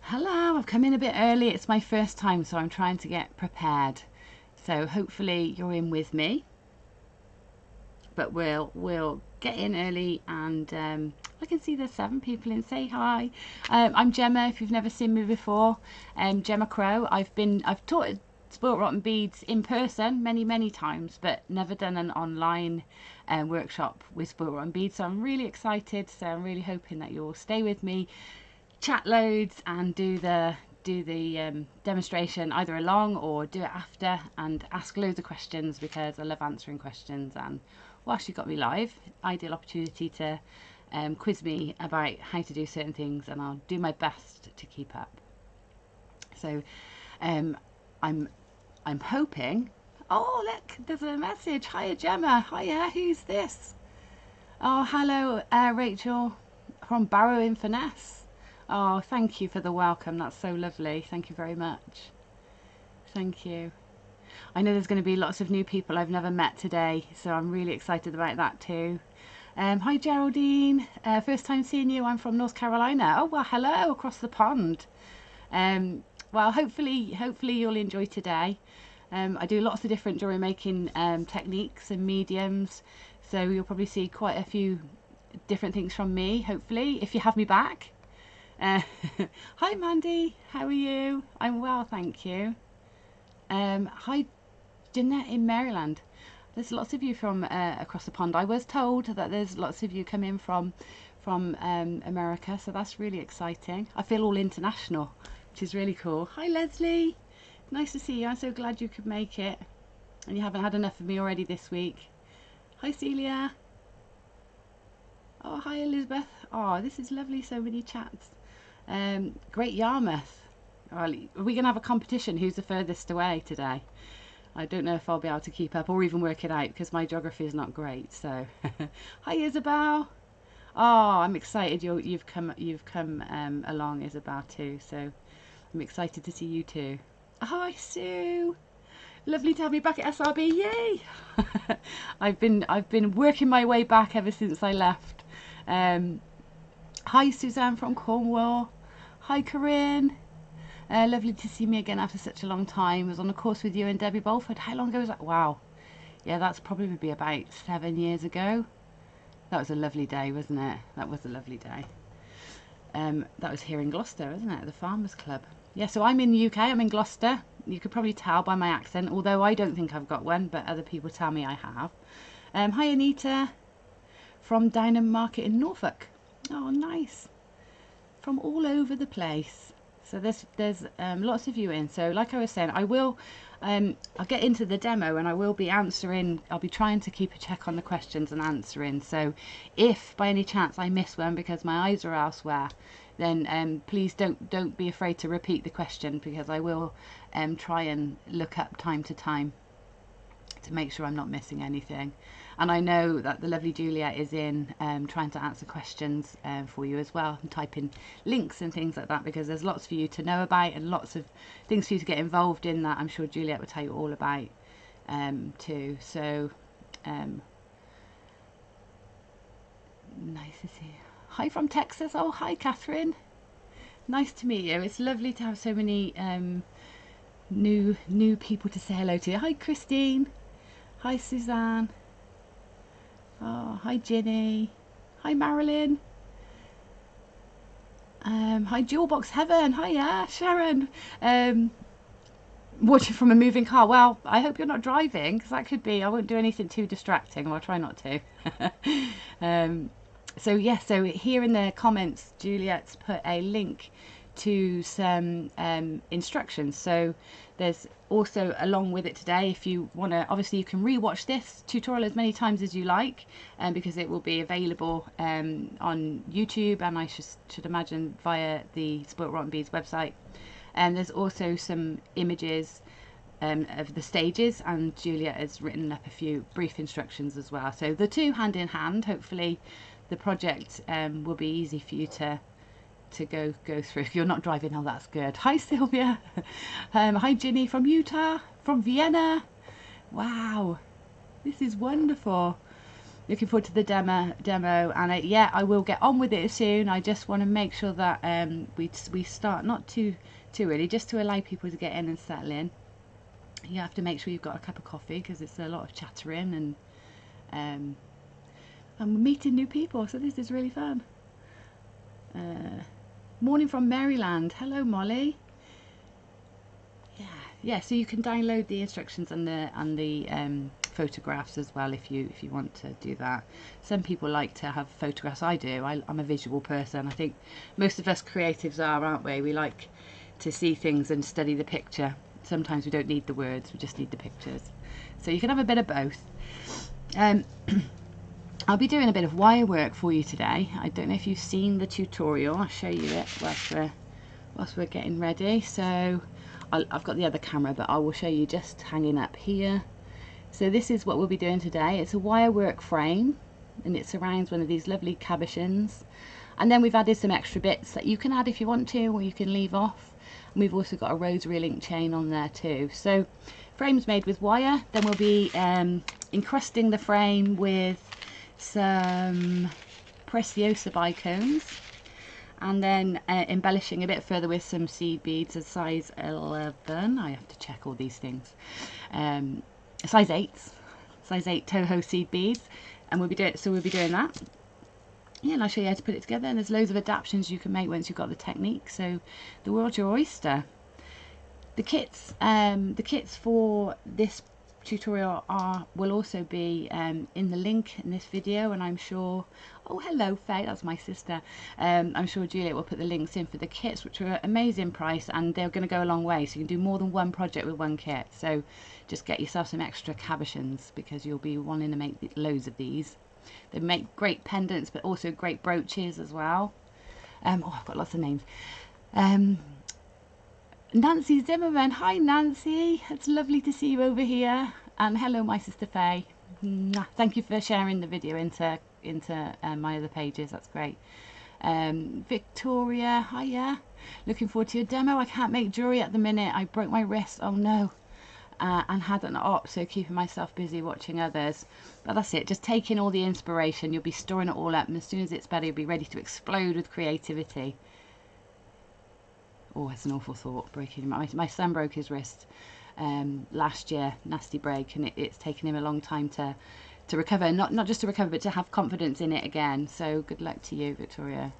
Hello, I've come in a bit early. It's my first time, so I'm trying to get prepared. So hopefully you're in with me. But we'll get in early, and I can see there's 7 people in. Say hi. I'm Gemma. If you've never seen me before, Gemma Crow. I've taught Spoilt Rotten Beads in person many times, but never done an online workshop with Spoilt Rotten Beads. So I'm really excited. So I'm really hoping that you'll stay with me, chat loads, and do the demonstration either along or do it after, and ask loads of questions because I love answering questions. And whilst you've got me live, ideal opportunity to quiz me about how to do certain things, and I'll do my best to keep up. So I'm hoping. Oh look, there's a message. Hiya Gemma. Hiya, who's this? Oh hello, Rachel from Barrow in Finesse. Oh, thank you for the welcome. That's so lovely. Thank you very much. Thank you. I know there's going to be lots of new people I've never met today, so I'm really excited about that too. Hi Geraldine. First time seeing you. I'm from North Carolina. Oh well, hello across the pond. Well, hopefully you'll enjoy today. I do lots of different jewelry making techniques and mediums, so you'll probably see quite a few different things from me, hopefully, if you have me back. Hi Mandy, how are you? I'm well, thank you. Hi Jeanette in Maryland. There's lots of you from across the pond. I was told that there's lots of you come in from America, so that's really exciting. I feel all international, which is really cool. Hi Leslie, nice to see you. I'm so glad you could make it and you haven't had enough of me already this week. Hi Celia. Oh, hi Elizabeth. Oh, this is lovely, so many chats. Great Yarmouth. Are we going to have a competition? Who's the furthest away today? I don't know if I'll be able to keep up or even work it out because my geography is not great. So, hi Isabel. Oh, I'm excited. You've come along, Isabel, too. So, I'm excited to see you too. Hi Sue. Lovely to have you back at SRB. Yay! I've been working my way back ever since I left. Hi Suzanne from Cornwall. Hi Corinne. Lovely to see me again after such a long time. I was on a course with you and Debbie Bolford. How long ago was that? Wow. Yeah, that's probably about 7 years ago. That was a lovely day, wasn't it? That was a lovely day. That was here in Gloucester, isn't it? The Farmers Club. Yeah, so I'm in the UK. I'm in Gloucester. You could probably tell by my accent, although I don't think I've got one, but other people tell me I have. Hi Anita from Downham Market in Norfolk. Oh, nice. From all over the place. So there's lots of you in. So like I was saying, I'll get into the demo and I will be answering. I'll be trying to keep a check on the questions and answering. So if by any chance I miss one because my eyes are elsewhere, then please don't be afraid to repeat the question, because I will try and look up time to time to make sure I'm not missing anything. And I know that the lovely Juliet is in trying to answer questions for you as well, and type in links and things like that, because there's lots for you to know about and lots of things for you to get involved in that I'm sure Juliet will tell you all about too. So nice to see you. Hi from Texas. Oh, hi Catherine. Nice to meet you. It's lovely to have so many new people to say hello to. Hi Christine. Hi Suzanne. Oh, hi Ginny. Hi Marilyn. Hi Jewelbox Heaven. Hiya Sharon. Watching from a moving car. Well, I hope you're not driving, because that could be. I won't do anything too distracting. I'll try not to. So yeah, so here in the comments, Juliet's put a link to some instructions. So there's also along with it today, if you want to, obviously you can rewatch this tutorial as many times as you like, because it will be available on YouTube, and I should imagine via the Spoilt Rotten Beads website. And there's also some images of the stages, and Juliet has written up a few brief instructions as well. So the two hand in hand. Hopefully the project will be easy for you to go through. If you're not driving, oh that's good. Hi Sylvia. Hi Ginny from Utah, from Vienna. Wow, this is wonderful. looking forward to the demo, and yeah, I will get on with it soon. I just want to make sure that we start not too early, just to allow people to get in and settle in. You have to make sure you've got a cup of coffee because it's a lot of chattering, and I'm meeting new people, so this is really fun. Morning from Maryland. Hello, Molly. Yeah, so you can download the instructions and the photographs as well if you want to do that. Some people like to have photographs. I do. I'm a visual person. I think most of us creatives are, aren't we? We like to see things and study the picture. Sometimes we don't need the words, we just need the pictures. So you can have a bit of both. I'll be doing a bit of wire work for you today. I don't know if you've seen the tutorial. I'll show you it whilst we're getting ready. So I've got the other camera, but I will show you just hanging up here. So this is what we'll be doing today. It's a wire work frame, and it surrounds one of these lovely cabochons. And then we've added some extra bits that you can add if you want to, or you can leave off. And we've also got a rosary link chain on there too. So frame's made with wire. Then we'll be encrusting the frame with some preciosa bicones, and then embellishing a bit further with some seed beads, a size 11. I have to check all these things. Size 8 Toho seed beads, and we'll be doing that. Yeah, and I'll show you how to put it together. And there's loads of adaptations you can make once you've got the technique. So the world's your oyster. The kits for this tutorial will also be in the link in this video, and I'm sure, oh hello Faye, that's my sister. I'm sure Juliet will put the links in for the kits, which are an amazing price, and they're going to go a long way, so you can do more than one project with one kit. So just get yourself some extra cabochons, because you'll be wanting to make loads of these. They make great pendants, but also great brooches as well. Oh, I've got lots of names. Nancy Zimmerman. Hi Nancy, it's lovely to see you over here. And hello my sister Faye. Thank you for sharing the video into my other pages, that's great. Victoria, hiya. Looking forward to your demo. I can't make jewellery at the minute, I broke my wrist, oh no. And had an op, so keeping myself busy watching others. But that's it, just taking all the inspiration. You'll be storing it all up, and as soon as it's better, you'll be ready to explode with creativity. Oh, it's an awful thought, breaking my son broke his wrist last year, nasty break, and it's taken him a long time to recover. Not just to recover, but to have confidence in it again. So good luck to you, Victoria.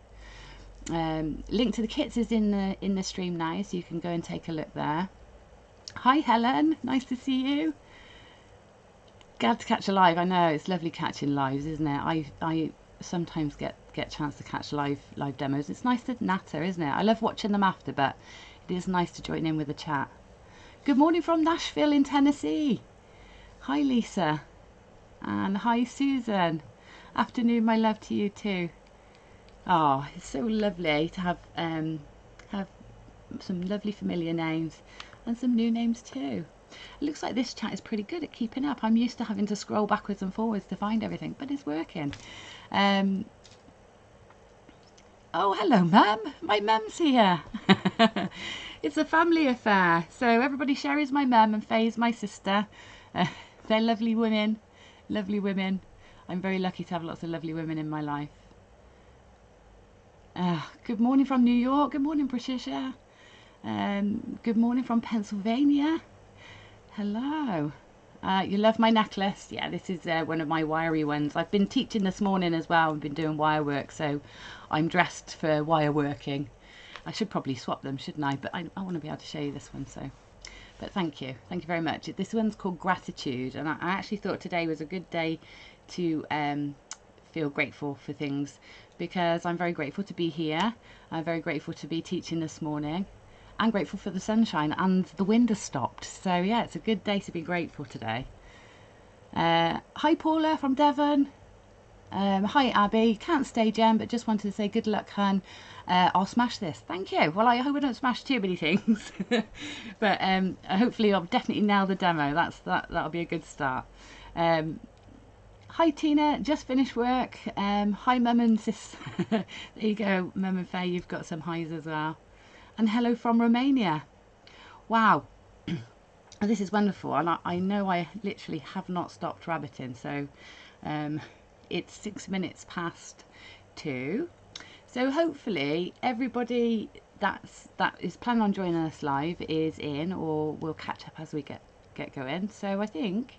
Link to the kits is in the stream now, so you can go and take a look there. Hi Helen, nice to see you. Glad to catch a live. I know it's lovely catching lives, isn't it? I sometimes get a chance to catch live demos. It's nice to natter, isn't it? I love watching them after, but it is nice to join in with the chat. Good morning from Nashville in Tennessee. Hi Lisa, and hi Susan. Afternoon, my love to you too. Oh, it's so lovely to have some lovely familiar names and some new names too. It looks like this chat is pretty good at keeping up. I'm used to having to scroll backwards and forwards to find everything, but it's working. Oh, hello Mum, my mum's here. It's a family affair, so everybody, Sherry's my mum and Faye's my sister. They're lovely women, lovely women. I'm very lucky to have lots of lovely women in my life. Good morning from New York. Good morning, Patricia. Good morning from Pennsylvania. Hello. You love my necklace? Yeah, this is one of my wiry ones. I've been teaching this morning as well. I've been doing wire work, so I'm dressed for wire working. I should probably swap them, shouldn't I? But I want to be able to show you this one, so. But thank you very much. This one's called Gratitude, and I actually thought today was a good day to feel grateful for things, because I'm very grateful to be here. I'm very grateful to be teaching this morning. I'm grateful for the sunshine, and the wind has stopped. So yeah, it's a good day to be grateful today. Hi Paula from Devon. Hi Abby. Can't stay, Jem, but just wanted to say good luck, hun. I'll smash this. Thank you. Well, I hope I don't smash too many things. But hopefully I'll definitely nail the demo. That'll be a good start. Hi Tina, just finished work. Hi Mum and Sis. There you go, Mum and Faye, you've got some highs as well. And hello from Romania. Wow. This is wonderful, and I know I literally have not stopped rabbiting, so it's 6 minutes past 2. So hopefully everybody that is planning on joining us live is in, or we'll catch up as we get going. So I think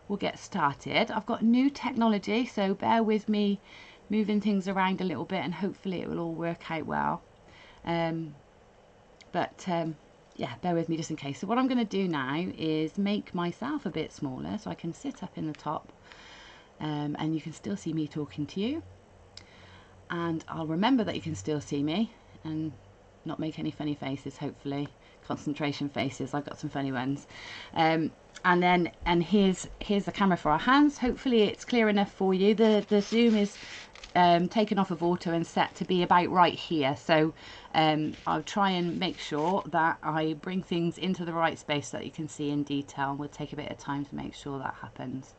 we'll get started. I've got new technology, so bear with me moving things around a little bit, and hopefully it will all work out well. Yeah, bear with me just in case. So what I'm going to do now is make myself a bit smaller so I can sit up in the top, and you can still see me talking to you. And I'll remember that you can still see me and not make any funny faces, hopefully. Concentration faces, I've got some funny ones. And here's the camera for our hands. Hopefully it's clear enough for you. The zoom is taken off of auto and set to be about right here. So I'll try and make sure that I bring things into the right space so that you can see in detail. We'll take a bit of time to make sure that happens.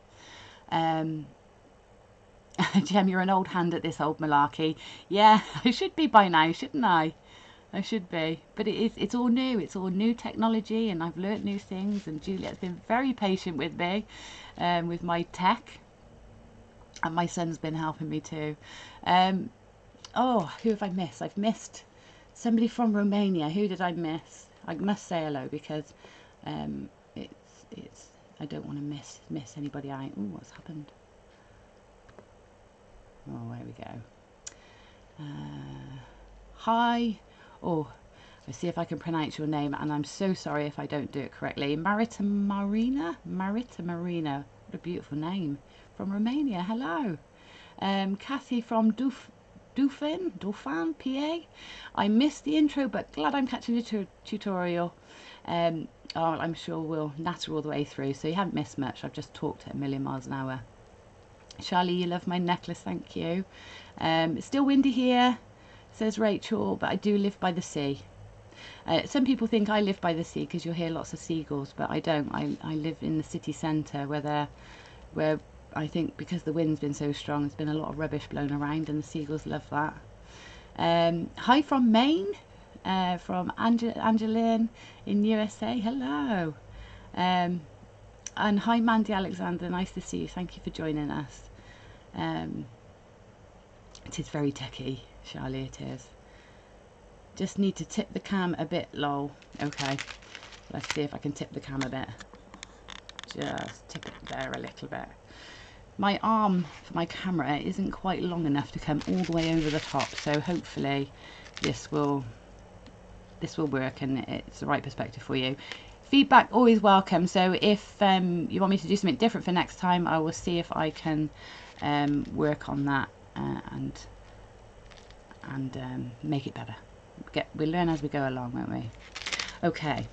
Jem, you're an old hand at this old malarkey. Yeah, I should be by now, shouldn't I? I should be, but it's all new. It's all new technology, and I've learnt new things, and Juliet's been very patient with me with my tech, and my son's been helping me too. Oh, who have I missed? I've missed somebody from Romania. Who did I miss? I must say hello, because it's I don't want to miss anybody out. Oh, what's happened? Oh, there we go. Hi. Oh, let's see if I can pronounce your name, and I'm so sorry if I don't do it correctly. Marita Marina? What a beautiful name. From Romania. Hello. Kathy from Dauphin, PA. I missed the intro, but glad I'm catching the tutorial. Oh, I'm sure we'll natter all the way through, so you haven't missed much. I've just talked at a million miles an hour. Charlie, you love my necklace, thank you. It's still windy here, says Rachel, but I do live by the sea. Some people think I live by the sea because you'll hear lots of seagulls, but I don't. I live in the city centre where I think because the wind's been so strong, there's been a lot of rubbish blown around, and the seagulls love that. Hi from Maine, from Angeline in USA. Hello. And hi Mandy Alexander, nice to see you. Thank you for joining us. It is very techy, Charlie, it is. Just need to tip the cam a bit, lol. Okay, let's see if I can tip the cam a bit. Just tip it there a little bit. My arm for my camera isn't quite long enough to come all the way over the top, so hopefully this will work and it's the right perspective for you. Feedback always welcome, so if you want me to do something different for next time, I will see if I can work on that and make it better. We'll learn as we go along, won't we? Okay,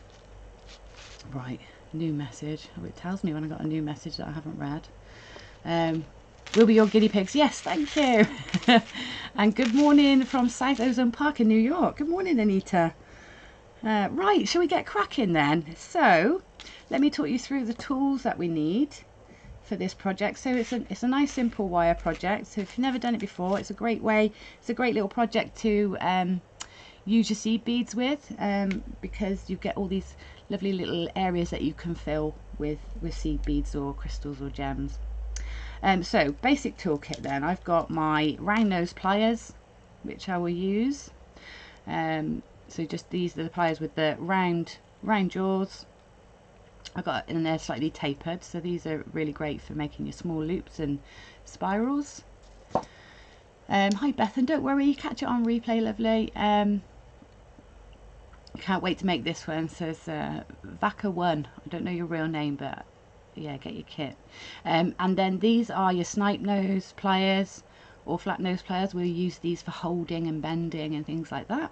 right, new message. Oh, it tells me when I got a new message that I haven't read. We'll be your guinea pigs. Yes, thank you. And good morning from South Ozone Park in New York. Good morning, Anita. Right, shall we get cracking then? So let me talk you through the tools that we need for this project. So it's a nice simple wire project. So if you've never done it before, it's a great little project to use your seed beads with, because you get all these lovely little areas that you can fill with seed beads or crystals or gems. So basic toolkit then. I've got my round nose pliers, which I will use. So just these are the pliers with the round jaws. I've got in there slightly tapered, so these are really great for making your small loops and spirals. Hi Beth, and don't worry, catch it on replay, lovely. Can't wait to make this one. Says Vaca1. I don't know your real name, but yeah, get your kit. And then these are your snipe nose pliers or flat nose pliers. We'll use these for holding and bending and things like that.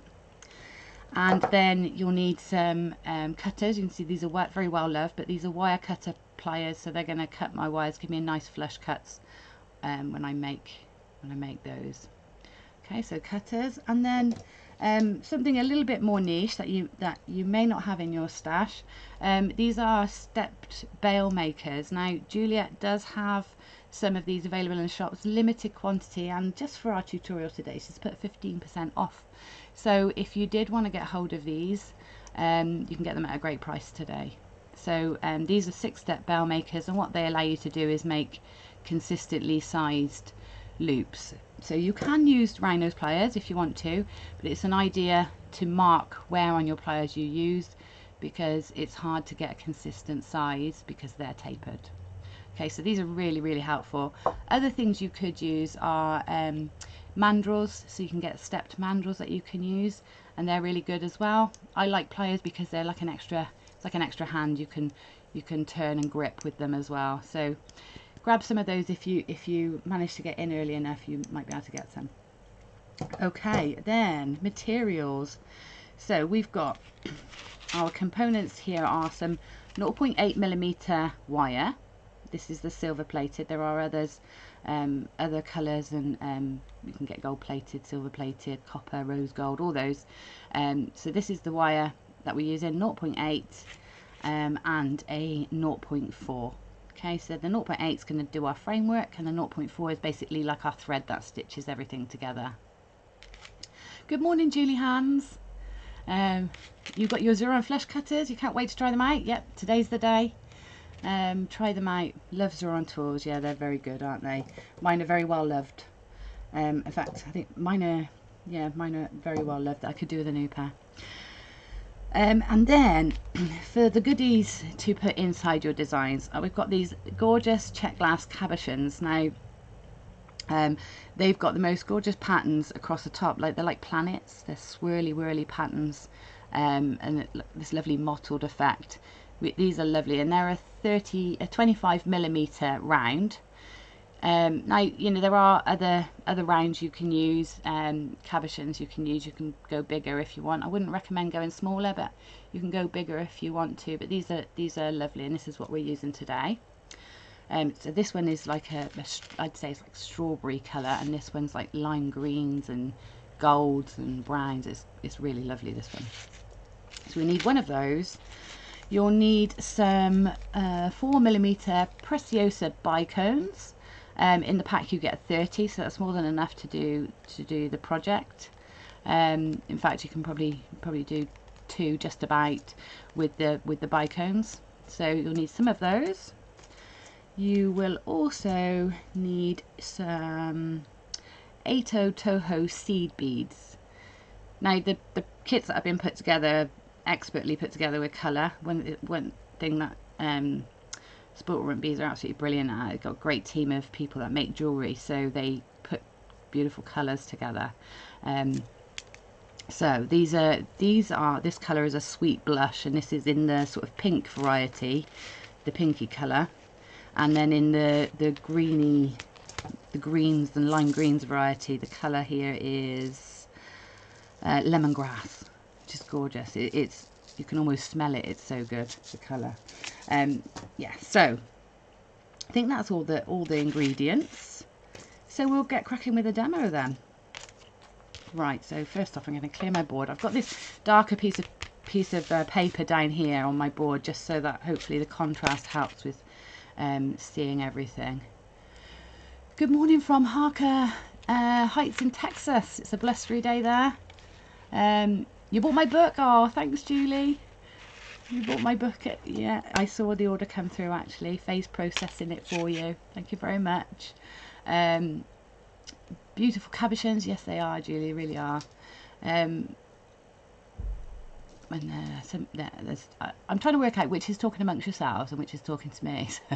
And then you'll need some cutters. You can see these are very well loved, but these are wire cutter pliers, so they're going to cut my wires, give me a nice flush cuts when I make those. Okay, so cutters, and then something a little bit more niche that you may not have in your stash. These are stepped bail makers. Now Juliet does have some of these available in the shops, limited quantity, and just for our tutorial today she's put 15% off. So if you did want to get hold of these, you can get them at a great price today. So these are 6-step bail makers, and what they allow you to do is make consistently sized loops. So you can use round nose pliers if you want to, but it's an idea to mark where on your pliers you used, because it's hard to get a consistent size because they're tapered. Okay, so these are really, really helpful. Other things you could use are mandrels, so you can get stepped mandrels that you can use, and they're really good as well. I like pliers because they're like an extra, it's like an extra hand you can turn and grip with them as well. So grab some of those if you manage to get in early enough, you might be able to get some. Okay, then materials. So we've got our components here are some 0.8mm wire. This is the silver plated. There are others, other colours, and you can get gold plated, silver plated, copper, rose gold, all those. So this is the wire that we use in 0.8 and a 0.4. Okay, so the 0.8 is going to do our framework, and the 0.4 is basically like our thread that stitches everything together. Good morning, Julie Hands. You've got your Zuron flesh cutters. You can't wait to try them out. Yep, today's the day. Try them out. Love Zuron tools. Yeah, they're very good, aren't they? Mine are very well loved. In fact, I think mine are very well loved. I could do with a new pair. And then for the goodies to put inside your designs, we've got these gorgeous Czech Glass Cabochons. Now they've got the most gorgeous patterns across the top, like they're like planets. They're swirly whirly patterns, and this lovely mottled effect. These are lovely, and they're a 25mm round. Now, you know, there are other rounds you can use, cabochons you can use. You can go bigger if you want. I wouldn't recommend going smaller, but you can go bigger if you want to. But these are lovely, and this is what we're using today. So this one is like I'd say it's like strawberry colour, and this one's like lime greens and golds and browns. It's really lovely, this one. So we need one of those. You'll need some 4mm Preciosa bicones. In the pack you get 30, so that's more than enough to do the project. In fact, you can probably do 2 just about with the bicones. So you'll need some of those. You will also need some Ato Toho seed beads. Now the kits that have been put together, expertly put together with colour. One thing that Spoilt Rotten Beads are absolutely brilliant at. They've got a great team of people that make jewellery, so they put beautiful colours together. So this colour is a sweet blush, and this is in the sort of pink variety, the pinky colour. And then in the greens and lime greens variety, the colour here is lemongrass, which is gorgeous. You can almost smell it. It's so good, the colour. Yeah, so I think that's all the ingredients. So we'll get cracking with the demo then. Right, so first off I'm going to clear my board. I've got this darker piece of paper down here on my board, just so that hopefully the contrast helps with seeing everything. Good morning from Harker Heights in Texas. It's a blustery day there. You bought my book. Oh, thanks, Julie. You bought my book. Yeah, I saw the order come through actually. Faye's processing it for you. Thank you very much. Beautiful cabochons. Yes, they are, Julie. Really are. And I'm trying to work out which is talking amongst yourselves and which is talking to me. So,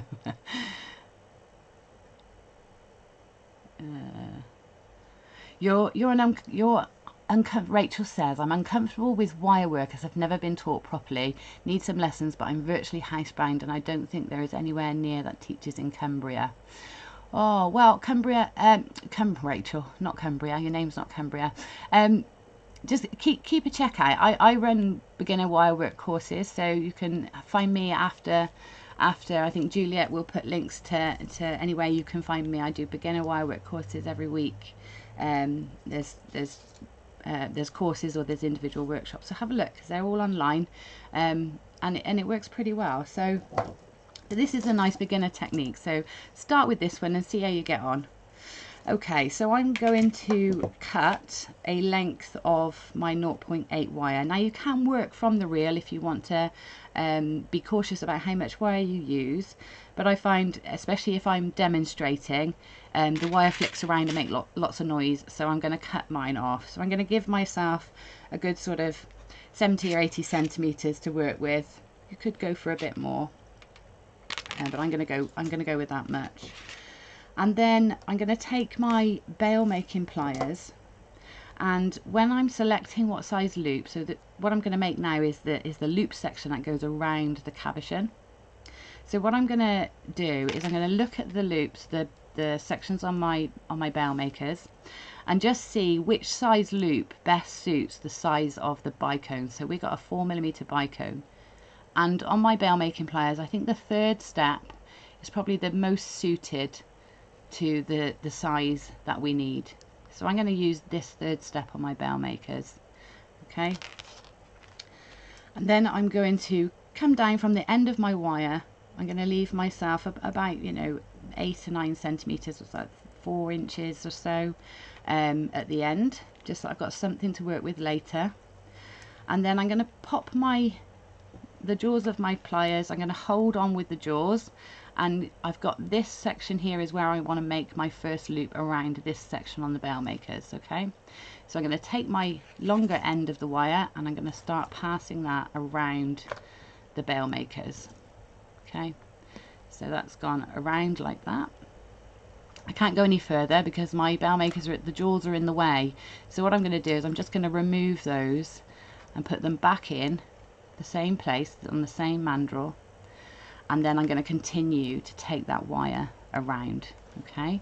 Rachel says, I'm uncomfortable with wire work as I've never been taught properly. Need some lessons, but I'm virtually housebound and I don't think there is anywhere near that teaches in Cumbria. Oh, well, Cumbria, Rachel, not Cumbria. Your name's not Cumbria. Just keep a check out. I run beginner wire work courses, so you can find me after. I think Juliet will put links to anywhere you can find me. I do beginner wire work courses every week. There's courses or there's individual workshops, so have a look because they're all online, and it works pretty well. So this is a nice beginner technique. So start with this one and see how you get on. Okay, so I'm going to cut a length of my 0.8 wire. Now you can work from the reel if you want to be cautious about how much wire you use, but I find, especially if I'm demonstrating, the wire flicks around and make lots of noise, so I'm going to cut mine off. So I'm going to give myself a good sort of 70 or 80 centimeters to work with. You could go for a bit more, but I'm going to go with that much. And then I'm going to take my bail making pliers, and when I'm selecting what size loop, so that what I'm going to make now is the loop section that goes around the cabochon. So what I'm going to do is I'm going to look at the loops, the sections on my bail makers, and just see which size loop best suits the size of the bicone. So we got a 4mm bicone, and on my bail making pliers, I think the third step is probably the most suited to the size that we need. So I'm going to use this third step on my bail makers. Okay, and then I'm going to come down from the end of my wire. I'm going to leave myself about 8 to 9 centimeters, or so, 4 inches or so at the end, just so I've got something to work with later. And then I'm going to pop the jaws of my pliers. I'm going to hold on with the jaws, and I've got this section here is where I want to make my first loop around this section on the bail makers. Okay, so I'm going to take my longer end of the wire and I'm going to start passing that around the bail makers. Okay, so that's gone around like that. I can't go any further because my bail makers the jaws are in the way. So what I'm going to do is I'm just going to remove those and put them back in the same place on the same mandrel, and then I'm going to continue to take that wire around. Okay,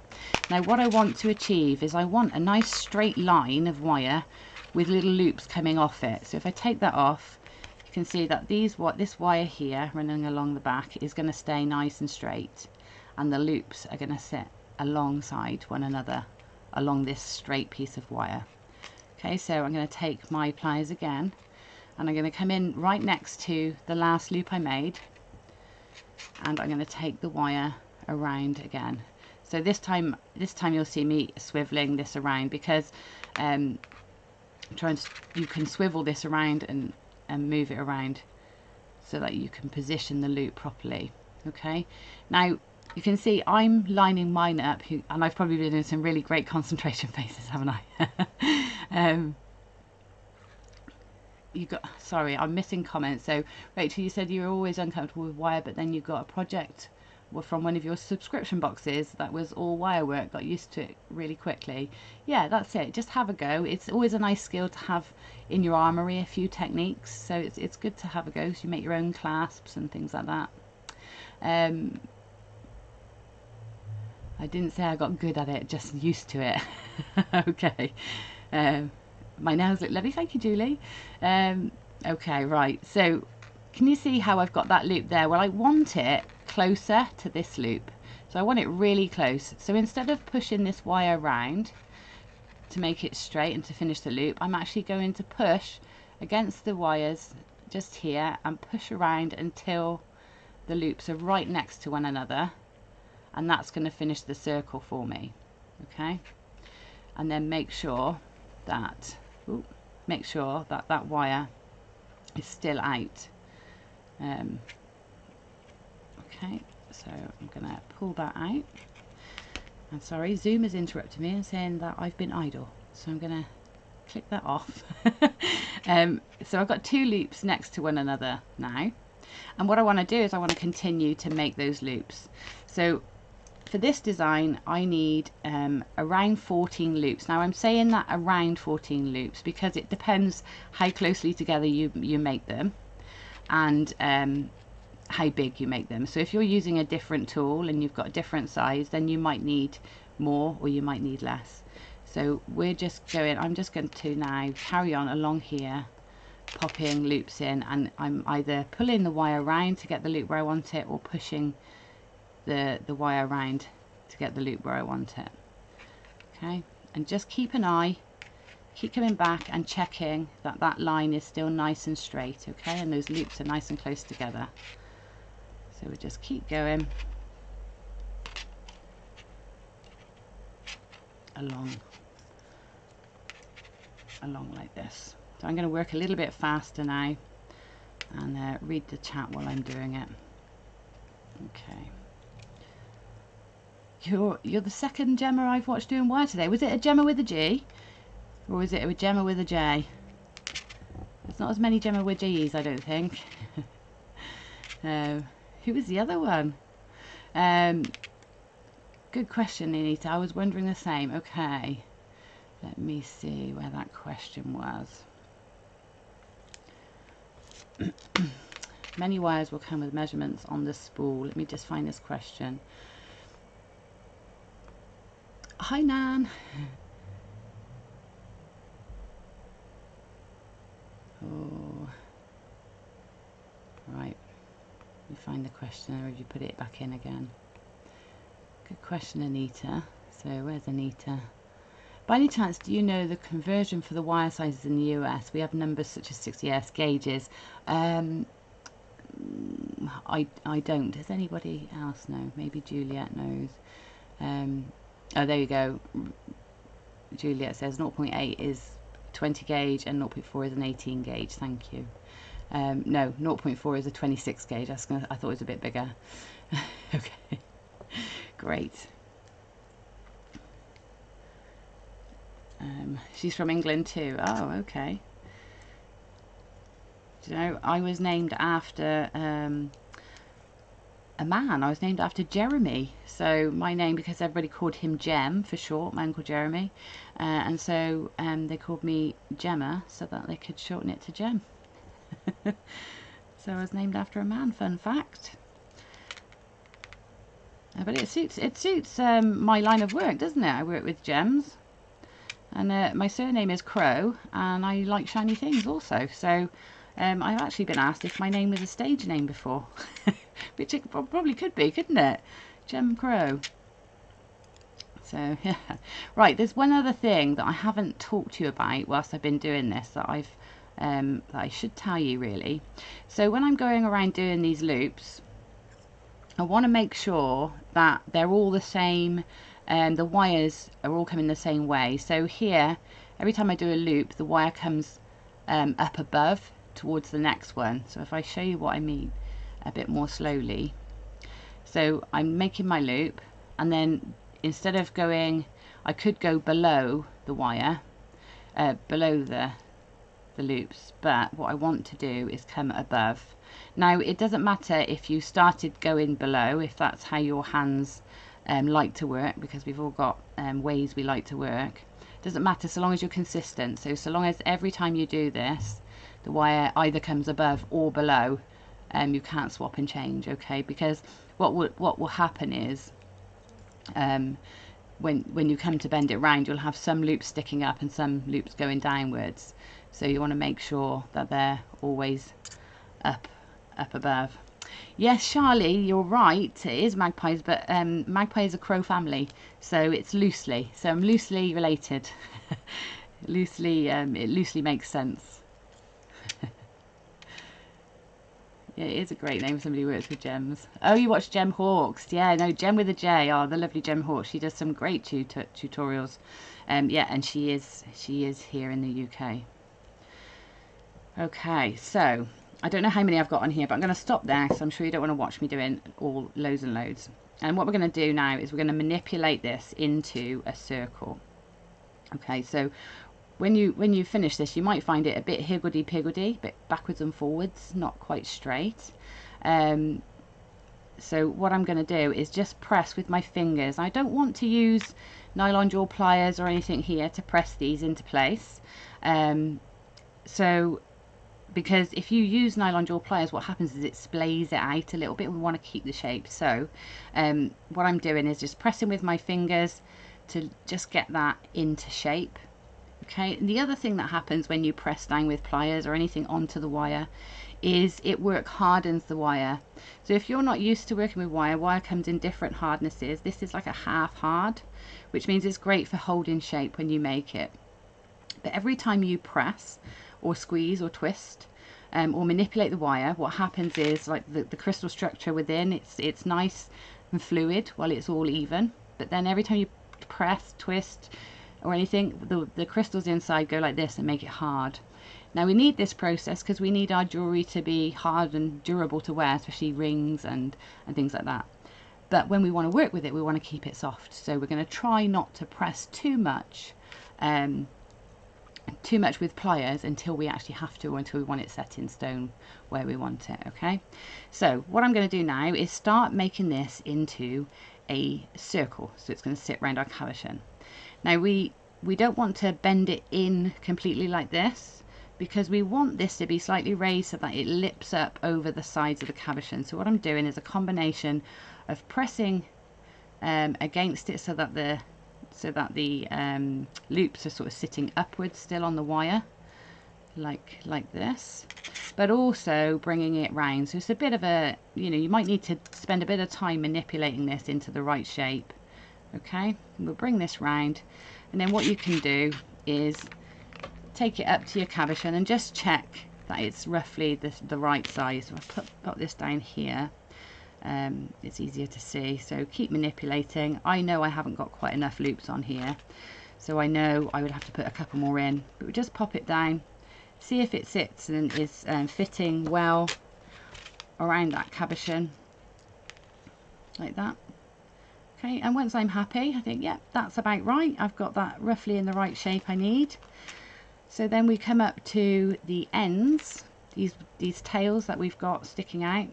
now what I want to achieve is I want a nice straight line of wire with little loops coming off it. So if I take that off, you can see that this wire here running along the back is going to stay nice and straight, and the loops are going to sit alongside one another along this straight piece of wire. Okay, so I'm going to take my pliers again, and I'm going to come in right next to the last loop I made, and I'm going to take the wire around again. So this time you'll see me swiveling this around, because you can swivel this around and move it around so that you can position the loop properly. Okay, now you can see I'm lining mine up, and I've probably been in some really great concentration faces, haven't I? Sorry, I'm missing comments. So Rachel, you said you were always uncomfortable with wire, but then you got a project from one of your subscription boxes that was all wire work, got used to it really quickly. Yeah, that's it. Just have a go. It's always a nice skill to have in your armory, a few techniques. So it's good to have a go. So you make your own clasps and things like that. I didn't say I got good at it, just used to it. Okay. My nails look lovely, thank you, Julie. Okay, right, so can you see how I've got that loop there? Well, I want it closer to this loop, so I want it really close. So instead of pushing this wire around to make it straight and to finish the loop, I'm actually going to push against the wires just here and push around until the loops are right next to one another, and that's going to finish the circle for me. Okay, and then make sure that that wire is still out. Okay, so I'm gonna pull that out. I'm sorry, Zoom has interrupted me and saying that I've been idle, so I'm gonna click that off. So I've got two loops next to one another now, and what I want to do is I want to continue to make those loops. So for this design I need around 14 loops. Now I'm saying that around 14 loops because it depends how closely together you make them, and how big you make them. So if you're using a different tool and you've got a different size, then you might need more or you might need less. So I'm just going to now carry on along here, popping loops in, and I'm either pulling the wire around to get the loop where I want it, or pushing the wire around to get the loop where I want it. Okay, and just keep an eye, keep coming back and checking that that line is still nice and straight. Okay, and those loops are nice and close together. So we just keep going. along like this. So I'm going to work a little bit faster now and read the chat while I'm doing it. Okay. You're the second Gemma I've watched doing wire today. Was it a Gemma with a G? Or was it a Gemma with a J? There's not as many Gemma with G's, I don't think. Who was the other one? Good question, Anita. I was wondering the same. Okay. Let me see where that question was. Many wires will come with measurements on the spool. Let me just find this question. Hi, Nan. Oh, right. You find the question, or have you put it back in again? Good question, Anita. So where's Anita? By any chance, do you know the conversion for the wire sizes in the US? We have numbers such as 60S gauges. I don't. Does anybody else know? Maybe Juliet knows. Oh, there you go. Juliet says 0.8 is 20 gauge and 0.4 is an 18 gauge. Thank you. No, 0.4 is a 26 gauge. I thought it was a bit bigger. Okay, great. She's from England too. Oh, okay. Do you know, I was named after a man. I was named after Jeremy. So my name, because everybody called him Jem for short, my uncle Jeremy, and so they called me Gemma so that they could shorten it to Jem. So I was named after a man. Fun fact. But it suits my line of work, doesn't it? I work with gems, and my surname is Crow, and I like shiny things also. So I've actually been asked if my name was a stage name before, which it probably could be, couldn't it? Gemma Crow. So yeah, right. There's one other thing that I haven't talked to you about whilst I've been doing this that that I should tell you really. So when I'm going around doing these loops, I want to make sure that they're all the same, and the wires are all coming the same way. So here, every time I do a loop, the wire comes up above towards the next one. So if I show you what I mean a bit more slowly, so I'm making my loop, and then instead of going, I could go below the wire, below the loops, but what I want to do is come above. Now it doesn't matter if you started going below, if that's how your hands like to work, because we've all got ways we like to work. It doesn't matter so long as you're consistent. So long as every time you do this, the wire either comes above or below, you can't swap and change, okay? Because what will happen is when you come to bend it round, you'll have some loops sticking up and some loops going downwards. So you want to make sure that they're always up above. Yes, Charlie, you're right. It is magpies, but magpie is a crow family, so it's loosely. So I'm loosely related. Loosely, it loosely makes sense. Yeah, it is a great name for somebody who works with gems. Oh, you watch Gem Hawks? Yeah, no, Gem with a J. Oh, the lovely Gem Hawks. She does some great tutorials. Yeah, and she is here in the UK. Okay, so I don't know how many I've got on here, but I'm going to stop there, so I'm sure you don't want to watch me doing all loads and loads. And what we're going to do now is we're going to manipulate this into a circle. Okay, so when you finish this, you might find it a bit higgledy-piggledy, a bit backwards and forwards, not quite straight. So what I'm going to do is just press with my fingers. I don't want to use nylon jewel pliers or anything here to press these into place. Because if you use nylon jewel pliers, what happens is it splays it out a little bit. We want to keep the shape. So what I'm doing is just pressing with my fingers to just get that into shape. Okay, and the other thing that happens when you press down with pliers or anything onto the wire is it hardens the wire. So if you're not used to working with wire comes in different hardnesses. This is like a half hard, which means it's great for holding shape when you make it. But every time you press or squeeze or twist or manipulate the wire, what happens is like the crystal structure within, it's nice and fluid while it's all even. But then every time you press, twist or anything. The crystals inside go like this and make it hard. Now we need this process because we need our jewellery to be hard and durable to wear, especially rings and things like that. But when we want to work with it, we want to keep it soft. So we're going to try not to press too much with pliers until we actually have to, or until we want it set in stone where we want it. Okay, so what I'm going to do now is start making this into a circle, so it's going to sit around our cabochon. Now we don't want to bend it in completely like this, because we want this to be slightly raised so that it lips up over the sides of the cabochon. So what I'm doing is a combination of pressing against it so that the loops are sort of sitting upwards still on the wire, like this, but also bringing it round. So it's a bit of a, you might need to spend a bit of time manipulating this into the right shape. Okay, and we'll bring this round, and then what you can do is take it up to your cabochon and just check that it's roughly the right size. So I'll put this down here. It's easier to see, so keep manipulating. I know I haven't got quite enough loops on here, so I know I would have to put a couple more in, but we just pop it down, see if it sits and is fitting well around that cabochon like that. Okay, and once I'm happy, I think, yeah, that's about right. I've got that roughly in the right shape I need. So then we come up to the ends, these tails that we've got sticking out.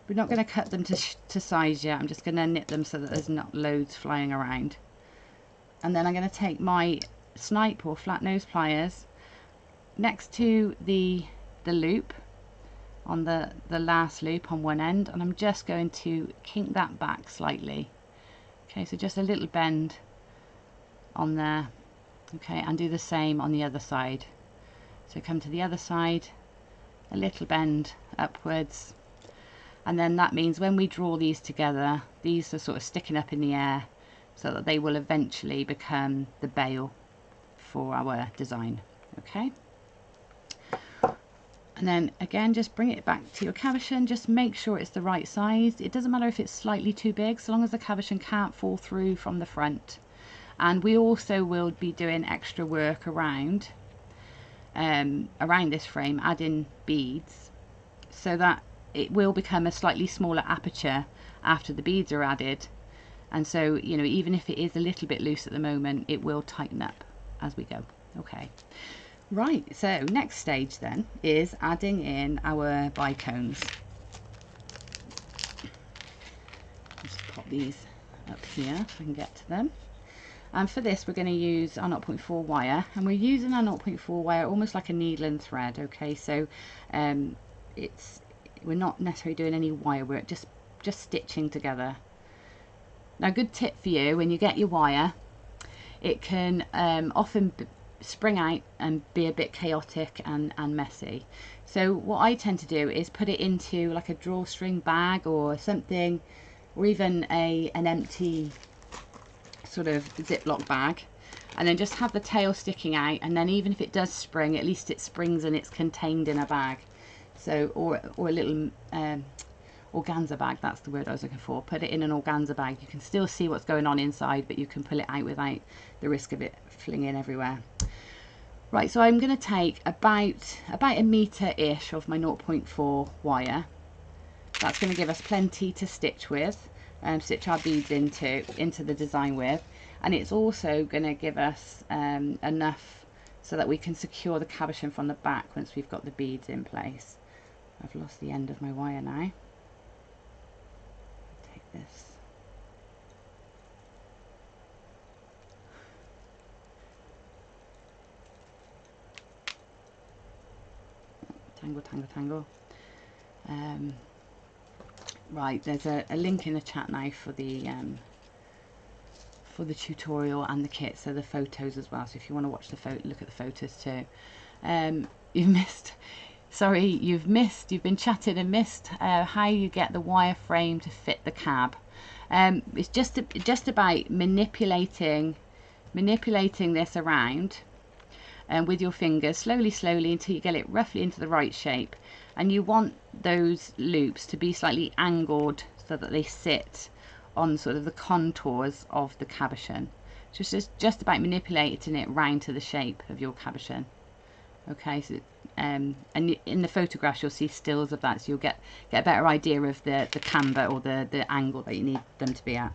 We're not going to cut them to size yet. I'm just going to knit them so that there's not loads flying around. And then I'm going to take my snipe or flat nose pliers next to the loop, on the last loop on one end, and I'm just going to kink that back slightly. Okay, so just a little bend on there. Okay, and do the same on the other side. So come to the other side, a little bend upwards. And then that means when we draw these together, these are sort of sticking up in the air so that they will eventually become the bail for our design. Okay. And then again, just bring it back to your cabochon. Just make sure it's the right size. It doesn't matter if it's slightly too big, so long as the cabochon can't fall through from the front. And we also will be doing extra work around this frame, adding beads, so that it will become a slightly smaller aperture after the beads are added. And so, even if it is a little bit loose at the moment, it will tighten up as we go. Okay, right, so next stage then is adding in our bicones. Just pop these up here so I can get to them. And for this we're going to use our 0.4 wire, and we're using our 0.4 wire almost like a needle and thread. Okay, so we're not necessarily doing any wire work, just stitching together. Now, good tip for you: when you get your wire, it can often spring out and be a bit chaotic and messy. So what I tend to do is put it into like a drawstring bag or something, or even an empty sort of Ziploc bag, and then just have the tail sticking out, and then even if it does spring, at least it springs and it's contained in a bag. So or a little organza bag, that's the word I was looking for. Put it in an organza bag. You can still see what's going on inside, but you can pull it out without the risk of it flinging everywhere. Right, so I'm going to take about a metre-ish of my 0.4 wire. That's going to give us plenty to stitch with, stitch our beads into the design with, and it's also going to give us enough so that we can secure the cabochon from the back once we've got the beads in place. I've lost the end of my wire now. Take this. Tangle, tangle, tangle. Right, there's a link in the chat now for the tutorial and the kit, so the photos as well. So if you want to watch the look at the photos too. You've been chatted and missed how you get the wire frame to fit the cab. It's just about manipulating this around with your fingers slowly until you get it roughly into the right shape. And you want those loops to be slightly angled so that they sit on sort of the contours of the cabochon. So it's just about manipulating it round to the shape of your cabochon. Okay, so and in the photographs you'll see stills of that, so you'll get a better idea of the camber or the angle that you need them to be at.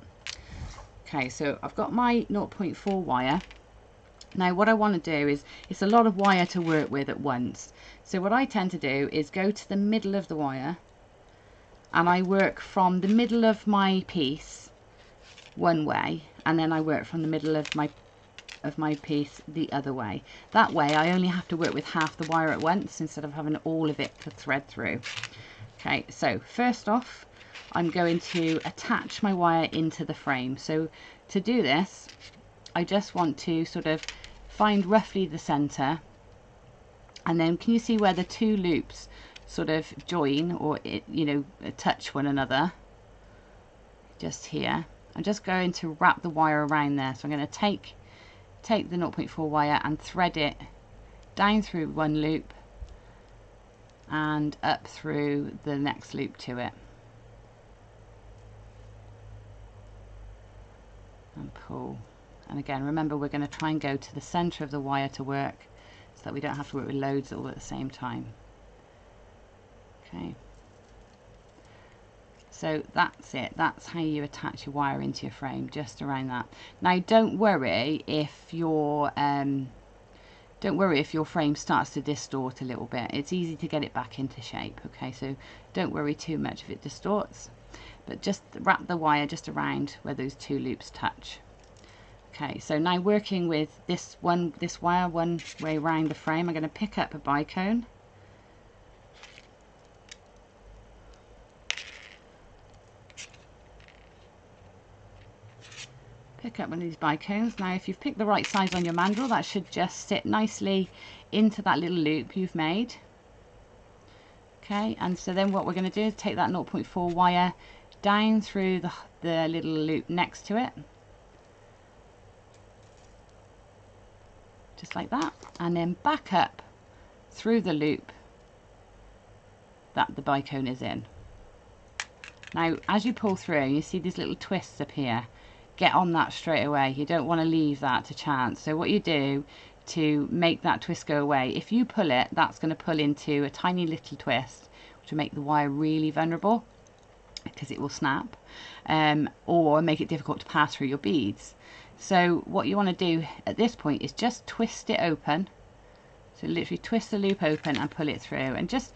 Okay, so I've got my 0.4 wire. Now what I want to do is, it's a lot of wire to work with at once, so what I tend to do is go to the middle of the wire and I work from the middle of my piece one way, and then I work from the middle of my piece the other way. That way I only have to work with half the wire at once instead of having all of it to thread through. Okay, so first off I'm going to attach my wire into the frame. So to do this I just want to sort of find roughly the center, and then can you see where the two loops sort of join, or touch one another? Just here. I'm just going to wrap the wire around there. So I'm going to take the 0.4 wire and thread it down through one loop and up through the next loop to it, and pull. And again, remember, we're going to try and go to the center of the wire to work, so that we don't have to work with loads all at the same time. Okay, so that's it. That's how you attach your wire into your frame, just around that. Now don't worry if your frame starts to distort a little bit. It's easy to get it back into shape. Okay, so don't worry too much if it distorts, but just wrap the wire just around where those two loops touch. Okay, so now working with this wire one way around the frame, I'm going to pick up a bicone. Pick up one of these bicones. Now if you've picked the right size on your mandrel, that should just sit nicely into that little loop you've made. Okay, and so then what we're going to do is take that 0.4 wire down through the little loop next to it, just like that, and then back up through the loop that the bicone is in. Now as you pull through, you see these little twists up here. Get on that straight away. You don't want to leave that to chance. So what you do to make that twist go away, if you pull it, that's going to pull into a tiny little twist, which will make the wire really vulnerable because it will snap, or make it difficult to pass through your beads. So what you want to do at this point is just twist it open. So literally twist the loop open and pull it through, and just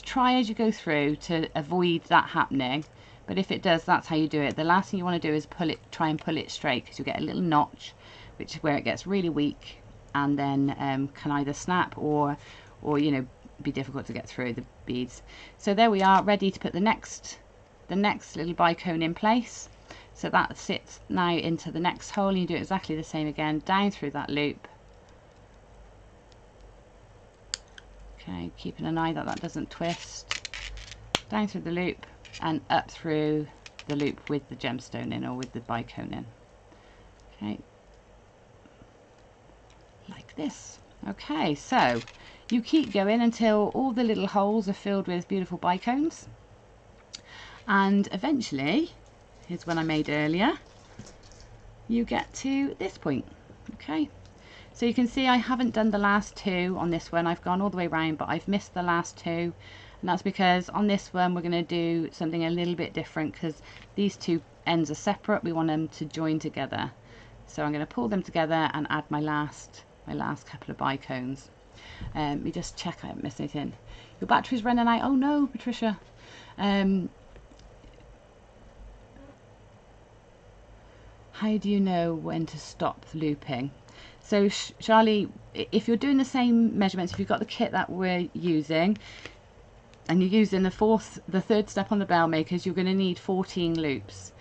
try as you go through to avoid that happening. But if it does, that's how you do it. The last thing you want to do is try and pull it straight, because you'll get a little notch, which is where it gets really weak, and then can either snap or be difficult to get through the beads. So there we are, ready to put the next little bicone in place. So that sits now into the next hole, and you do exactly the same again, down through that loop. Okay, keeping an eye that that doesn't twist. Down through the loop and up through the loop with the gemstone in, or with the bicone in. Okay, like this. Okay, so you keep going until all the little holes are filled with beautiful bicones, and eventually, here's one I made earlier, you get to this point. Okay, so you can see I haven't done the last two on this one. I've gone all the way around, but I've missed the last two. And that's because on this one we're going to do something a little bit different, because these two ends are separate. We want them to join together. So I'm going to pull them together and add my last couple of bicones. Let me just check I haven't missed anything. Your battery's running out. Oh no, Patricia. How do you know when to stop looping? So Charlie, if you're doing the same measurements, if you've got the kit that we're using, and you're using the third step on the bell makers, you're going to need 14 loops.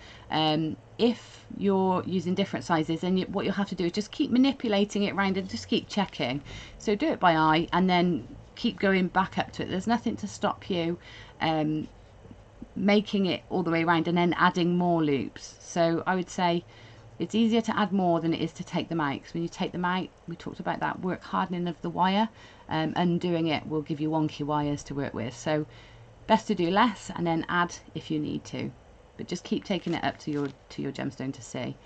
If you're using different sizes, then what you'll have to do is just keep manipulating it around and just keep checking. So do it by eye and then keep going back up to it. There's nothing to stop you making it all the way around and then adding more loops. So I would say it's easier to add more than it is to take them out, because when you take them out, we talked about that work hardening of the wire, undoing it will give you wonky wires to work with. So best to do less and then add if you need to, but just keep taking it up to your gemstone to see.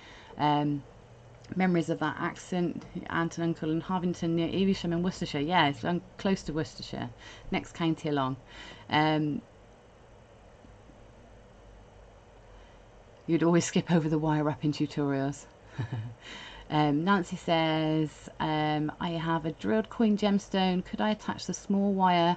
Memories of that accident, aunt and uncle in Harvington near Evesham in Worcestershire. Yeah, it's close to Worcestershire, next county along. You'd always skip over the wire wrapping tutorials. Nancy says, I have a drilled coin gemstone. Could I attach the small wire,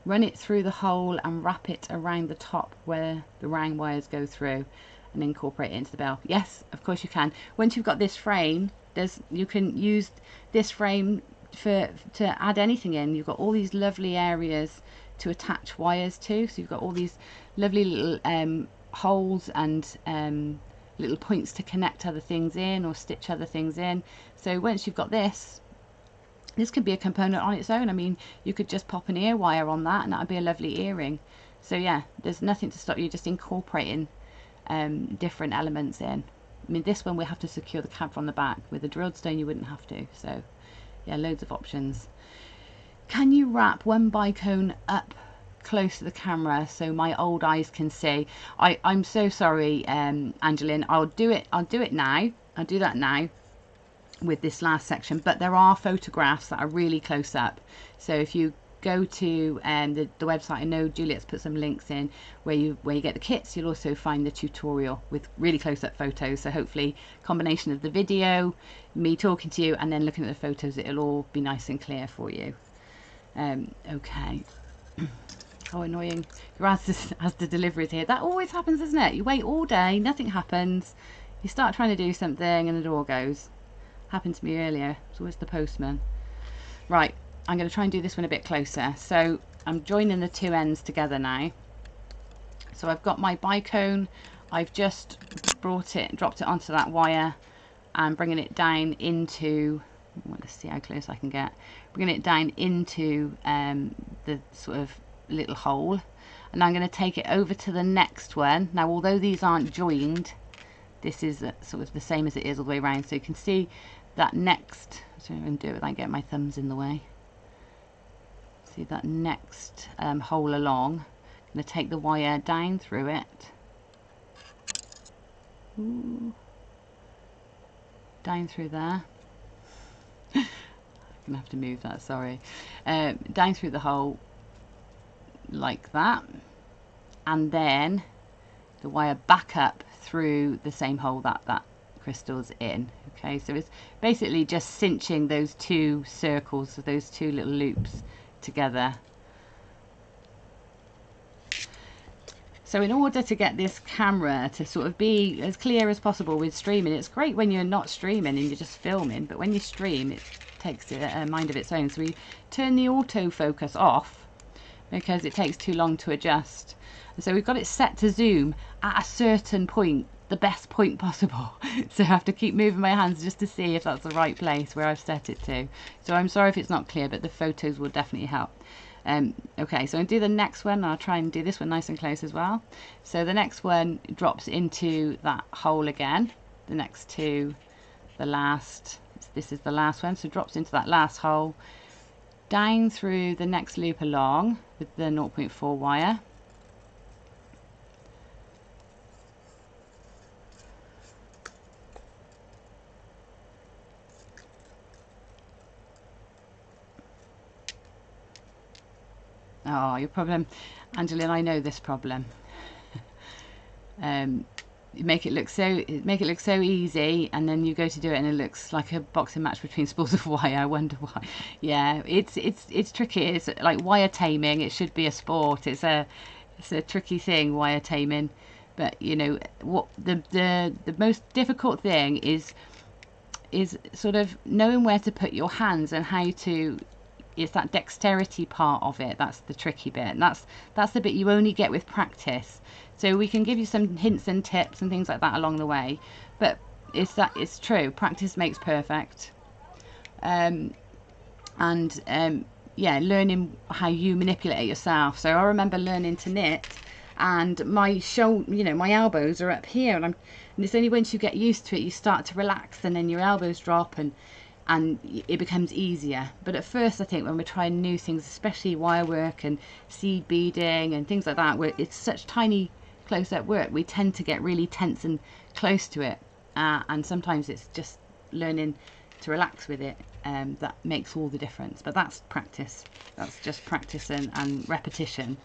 run it through the hole and wrap it around the top where the round wires go through and incorporate it into the bell? Yes, of course you can. Once you've got this frame, you can use this frame to add anything in. You've got all these lovely areas to attach wires to. So you've got all these lovely little holes and little points to connect other things in or stitch other things in. So once you've got this could be a component on its own. I mean, you could just pop an ear wire on that and that would be a lovely earring. So yeah, there's nothing to stop you just incorporating different elements in. I mean, this one we have to secure the cab from the back. With a drilled stone you wouldn't have to. So yeah, loads of options. Can you wrap one bicone up close to the camera so my old eyes can see? I'm so sorry, Angeline. I'll do it now. I'll do that now with this last section, but there are photographs that are really close up. So if you go to the website, I know Juliet's put some links in where you get the kits, you'll also find the tutorial with really close-up photos. So hopefully combination of the video, me talking to you, and then looking at the photos, it'll all be nice and clear for you. Okay. How annoying. Your Asda deliveries here. That always happens, isn't it? You wait all day, nothing happens. You start trying to do something and the door goes. Happened to me earlier. It's always the postman. Right, I'm going to try and do this one a bit closer. So I'm joining the two ends together now. So I've got my bicone. I've just dropped it onto that wire and bringing it down into, well, let's see how close I can get. Bringing it down into the sort of little hole, and I'm going to take it over to the next one. Now, although these aren't joined, this is sort of the same as it is all the way around. So you can see that next, so I'm going to do it without getting my thumbs in the way. See that next hole along. I'm going to take the wire down through it. Ooh. Down through there. I'm going to have to move that, sorry. Down through the hole like that, and then the wire back up through the same hole that crystal's in. Okay, so it's basically just cinching those two circles, those two little loops together. So in order to get this camera to sort of be as clear as possible with streaming, it's great when you're not streaming and you're just filming, but when you stream it takes a mind of its own. So we turn the autofocus off because it takes too long to adjust. And so we've got it set to zoom at a certain point, the best point possible. So I have to keep moving my hands just to see if that's the right place where I've set it to. So I'm sorry if it's not clear, but the photos will definitely help. Okay, so I'll do the next one. I'll try and do this one nice and close as well. So the next one drops into that hole again. The next two, the last, this is the last one, so drops into that last hole, down through the next loop along with the 0.4 wire. Oh, your problem, Angeline, I know this problem. You make it look so easy, and then you go to do it and it looks like a boxing match between spools of wire. I wonder why. Yeah, it's tricky. It's like wire taming. It should be a sport. It's a tricky thing, wire taming. But you know what, the most difficult thing is sort of knowing where to put your hands and how to. It's that dexterity part of it that's the tricky bit, and that's the bit you only get with practice. So we can give you some hints and tips and things like that along the way, but it's true, practice makes perfect. Yeah, learning how you manipulate it yourself. So I remember learning to knit, and my my elbows are up here, and it's only once you get used to it you start to relax, and then your elbows drop and it becomes easier. But at first, I think when we're trying new things, especially wire work and seed beading and things like that, where it's such tiny close-up work, we tend to get really tense and close to it, and sometimes it's just learning to relax with it, that makes all the difference. But that's practice. That's just practice and repetition,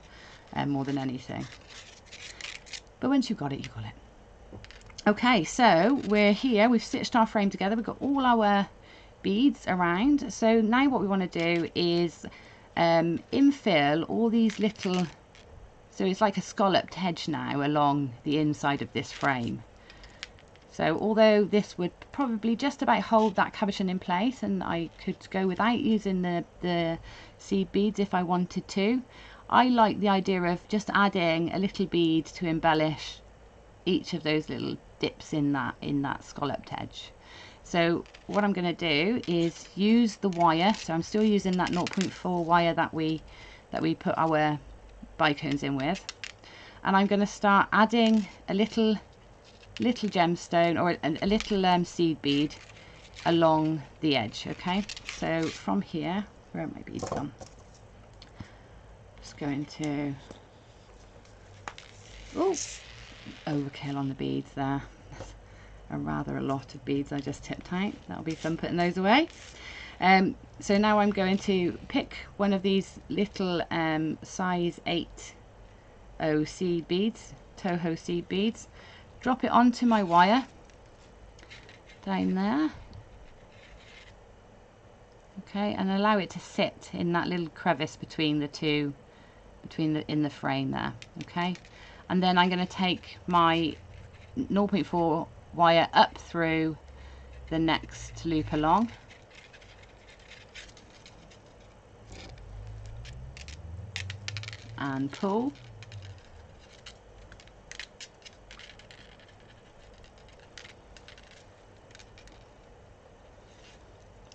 more than anything. But once you've got it, you've got it. Okay, so we're here. We've stitched our frame together. We've got all our beads around. So now what we want to do is infill all these little, so it's like a scalloped edge now along the inside of this frame. So although this would probably just about hold that cabochon in place, and I could go without using the seed beads if I wanted to, I like the idea of just adding a little bead to embellish each of those little dips in that scalloped edge. So what I'm going to do is use the wire. So I'm still using that 0.4 wire that we put our bicones in with, and I'm going to start adding a little gemstone or a little seed bead along the edge. Okay, so from here, where are my beads gone? Just going to, oh, overkill on the beads there. Rather a lot of beads I just tipped out. That'll be fun putting those away. So now I'm going to pick one of these little size 8 seed beads, Toho seed beads, drop it onto my wire down there, okay, and allow it to sit in that little crevice between the two, in the frame there, okay. And then I'm going to take my 0.4 wire up through the next loop along, and pull,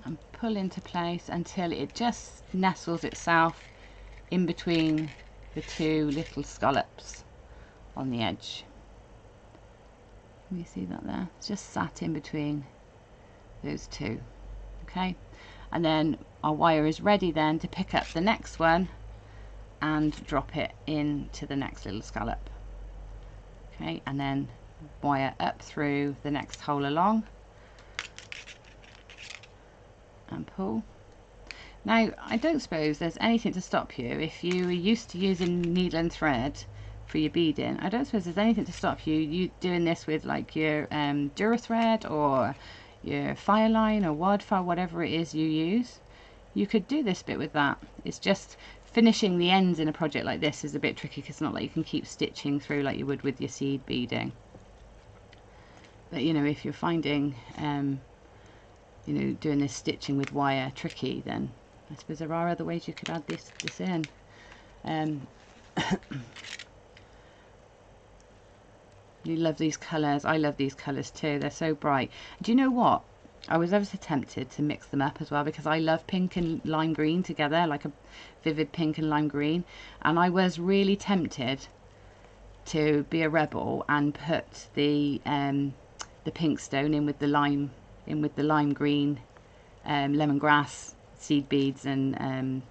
and pull into place until it just nestles itself in between the two little scallops on the edge. Can you see that there? It's just sat in between those two. Okay, and then our wire is ready then to pick up the next one and drop it into the next little scallop. Okay, and then wire up through the next hole along and pull. Now, I don't suppose there's anything to stop you if you are used to using needle and thread for your beading. I don't suppose there's anything to stop you doing this with like your Dura thread or your fire line or wildfire, whatever it is you use. You could do this bit with that. It's just finishing the ends in a project like this is a bit tricky because it's not like you can keep stitching through like you would with your seed beading. But you know, if you're finding you know, doing this stitching with wire tricky, then I suppose there are other ways you could add this in. You love these colours. I love these colours too. They're so bright. Do you know what? I was ever so tempted to mix them up as well because I love pink and lime green together, like a vivid pink and lime green. And I was really tempted to be a rebel and put the pink stone in with the lime green lemongrass seed beads and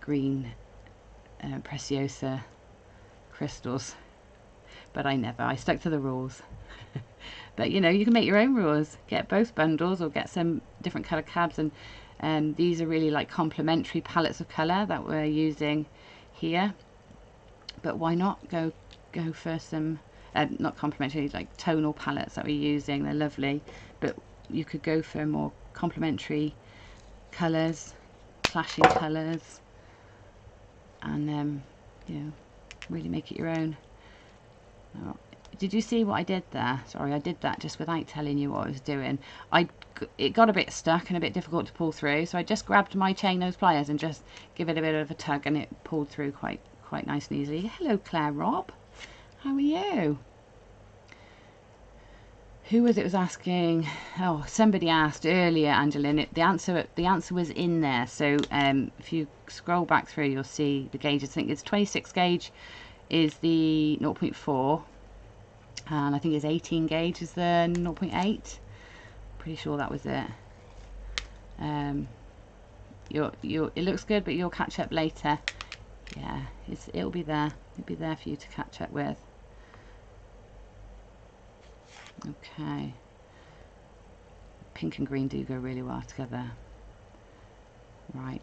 green preciosa crystals. But I stuck to the rules. But you know, you can make your own rules, get both bundles or get some different colour cabs, and these are really like complementary palettes of colour that we're using here. But why not go for some not complementary, like tonal palettes that we're using. They're lovely, but you could go for more complementary colours, clashing colours, and you know, really make it your own. Oh, did you see what I did there? Sorry, I did that just without telling you what I was doing. It got a bit stuck and a bit difficult to pull through, so I just grabbed my chain nose pliers and just give it a bit of a tug, and it pulled through quite nice and easily. Hello, Claire Rob. How are you? Who was asking? Oh, somebody asked earlier, Angeline. The answer was in there. So if you scroll back through, you'll see the gauges. I think it's 26 gauge is the 0.4, and I think it's 18 gauge is the 0.8. Pretty sure that was it. It looks good, but you'll catch up later. Yeah, it'll be there. It'll be there for you to catch up with. Okay. pink and green do go really well together. Right,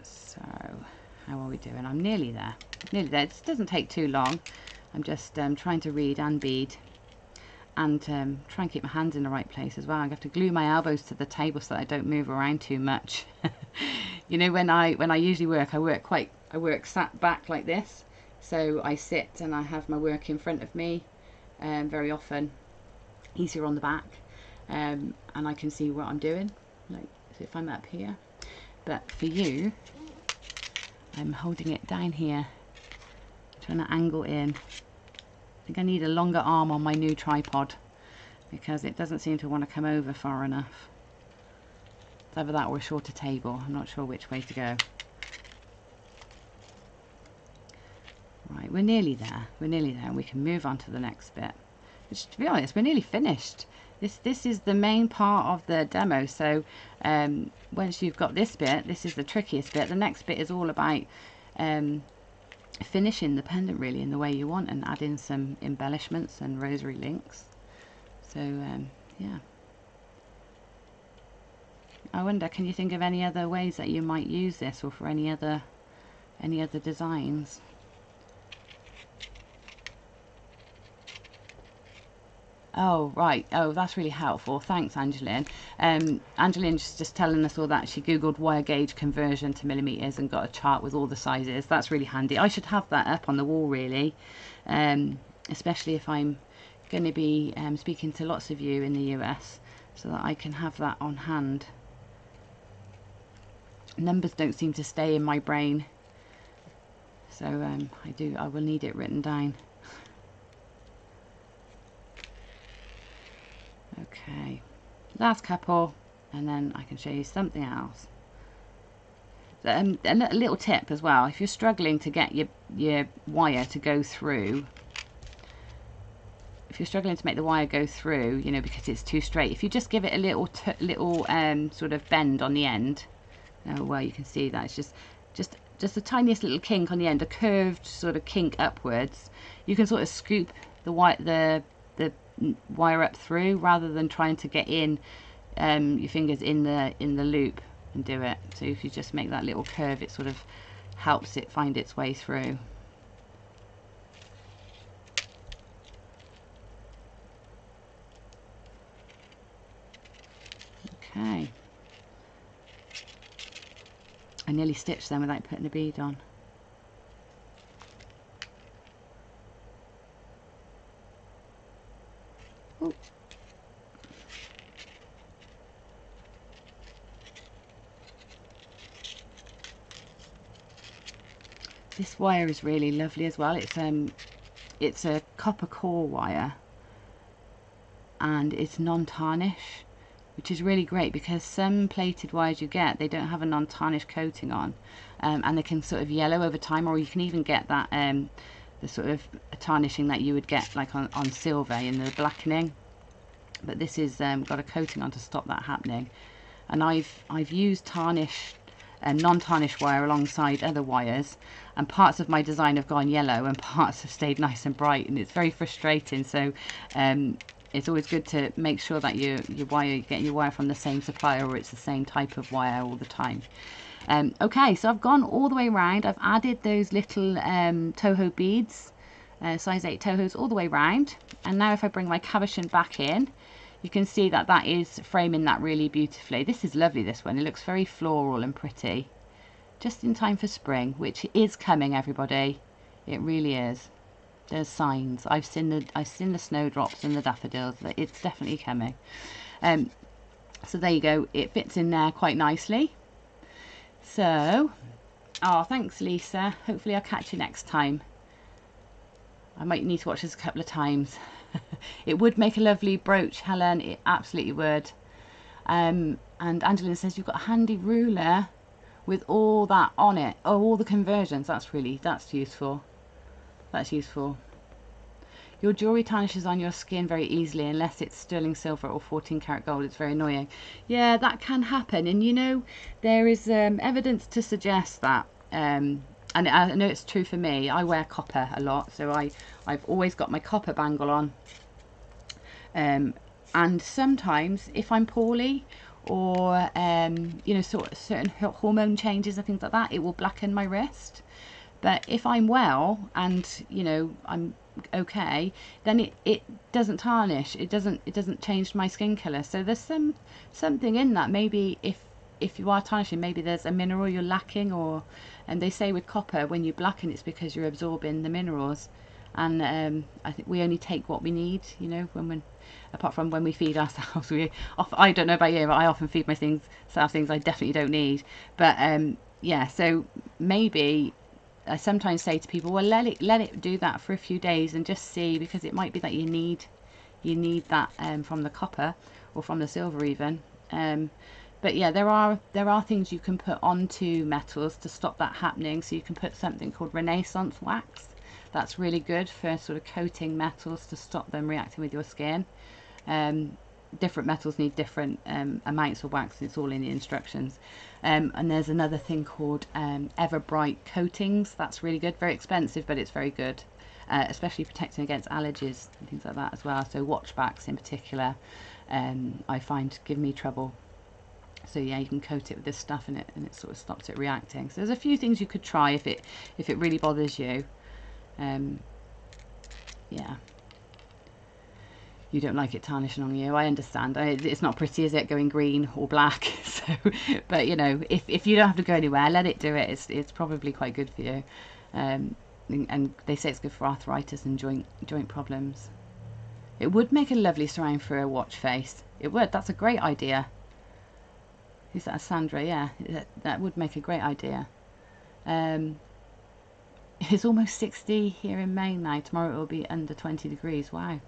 so how are we doing? I'm nearly there, nearly there. It doesn't take too long. I'm just trying to read and bead, and try and keep my hands in the right place as well. I have to glue my elbows to the table so that I don't move around too much. You know, when I usually work, I work sat back like this, so I sit and I have my work in front of me, very often easier on the back, and I can see what I'm doing, like so if I'm up here. But for you, I'm holding it down here, trying to angle in. I think I need a longer arm on my new tripod because it doesn't seem to want to come over far enough. It's either that or a shorter table. I'm not sure which way to go. Right, we're nearly there. We're nearly there, and we can move on to the next bit. Which, to be honest, we're nearly finished. This is the main part of the demo. So once you've got this bit, this is the trickiest bit. The next bit is all about finishing the pendant really in the way you want, and adding some embellishments and rosary links. So yeah. I wonder, can you think of any other ways that you might use this, or for any other designs? Oh, right. Oh, that's really helpful. Thanks, Angeline. Angeline's just telling us all that she Googled wire gauge conversion to millimeters and got a chart with all the sizes. That's really handy. I should have that up on the wall, really, especially if I'm going to be speaking to lots of you in the US, so that I can have that on hand. Numbers don't seem to stay in my brain, so I will need it written down. Okay, last couple, and then I can show you something else. A little tip as well, if you're struggling to get your wire to go through, if you're struggling to make the wire go through, you know, because it's too straight, if you just give it a little sort of bend on the end, well, you can see that it's just the tiniest little kink on the end, a curved sort of kink upwards. You can sort of scoop the wire up through, rather than trying to get in your fingers in the loop and do it. So if you just make that little curve, it sort of helps it find its way through. Okay, I nearly stitched them without putting the bead on. Ooh. This wire is really lovely as well. It's a copper core wire, and it's non-tarnish, which is really great, because some plated wires you get, they don't have a non-tarnish coating on, and they can sort of yellow over time, or you can even get that the sort of tarnishing that you would get like on silver in the blackening. But this is got a coating on to stop that happening. And I've used tarnish non-tarnish wire alongside other wires, and parts of my design have gone yellow and parts have stayed nice and bright, and it's very frustrating. So it's always good to make sure that you're getting your wire from the same supplier, or it's the same type of wire all the time. Okay, so I've gone all the way around. I've added those little Toho beads, size 8 Tohos, all the way around. And now if I bring my cabochon back in, you can see that that is framing that really beautifully. This is lovely, this one. It looks very floral and pretty. Just in time for spring, which is coming, everybody. It really is. There's signs. I've seen the snowdrops and the daffodils. It's definitely coming. So there you go. It fits in there quite nicely. So, oh, thanks, Lisa. Hopefully I'll catch you next time. I might need to watch this a couple of times. It would make a lovely brooch, Helen. It absolutely would. And Angeline says you've got a handy ruler with all that on it. Oh, all the conversions. That's useful. That's useful. Your jewellery tarnishes on your skin very easily unless it's sterling silver or 14 karat gold. It's very annoying. Yeah, that can happen. And you know, there is evidence to suggest that. And I know it's true for me. I wear copper a lot, so I've always got my copper bangle on. And sometimes if I'm poorly, or you know, sort of certain hormone changes and things like that, it will blacken my wrist. But if I'm well and, you know, I'm okay, then it doesn't tarnish. It doesn't change my skin color. So there's something in that. Maybe if you are tarnishing, maybe there's a mineral you're lacking, or, and they say with copper, when you blacken, it's because you're absorbing the minerals. And I think we only take what we need, you know, apart from when we feed ourselves. I don't know about you, but I often feed myself things I definitely don't need. But yeah, so maybe I sometimes say to people, well, let it do that for a few days and just see, because it might be that you need that from the copper or from the silver even. But yeah, there are things you can put onto metals to stop that happening. So you can put something called Renaissance wax. That's really good for sort of coating metals to stop them reacting with your skin. Different metals need different amounts of wax. It's all in the instructions. And there's another thing called Ever Bright coatings. That's really good. Very expensive, but it's very good, especially protecting against allergies and things like that as well. So watch backs in particular, I find give me trouble. So yeah, you can coat it with this stuff, and it sort of stops it reacting. So there's a few things you could try if it really bothers you. Yeah, you don't like it tarnishing on you. I understand. It's not pretty, is it, going green or black? So, but you know, if you don't have to go anywhere, let it do it. It's probably quite good for you. And they say it's good for arthritis and joint problems. It would make a lovely surround for a watch face. It would. That's a great idea. Is that Sandra? Yeah, that would make a great idea. It's almost 60 here in Maine now. Tomorrow it will be under 20 degrees. Wow.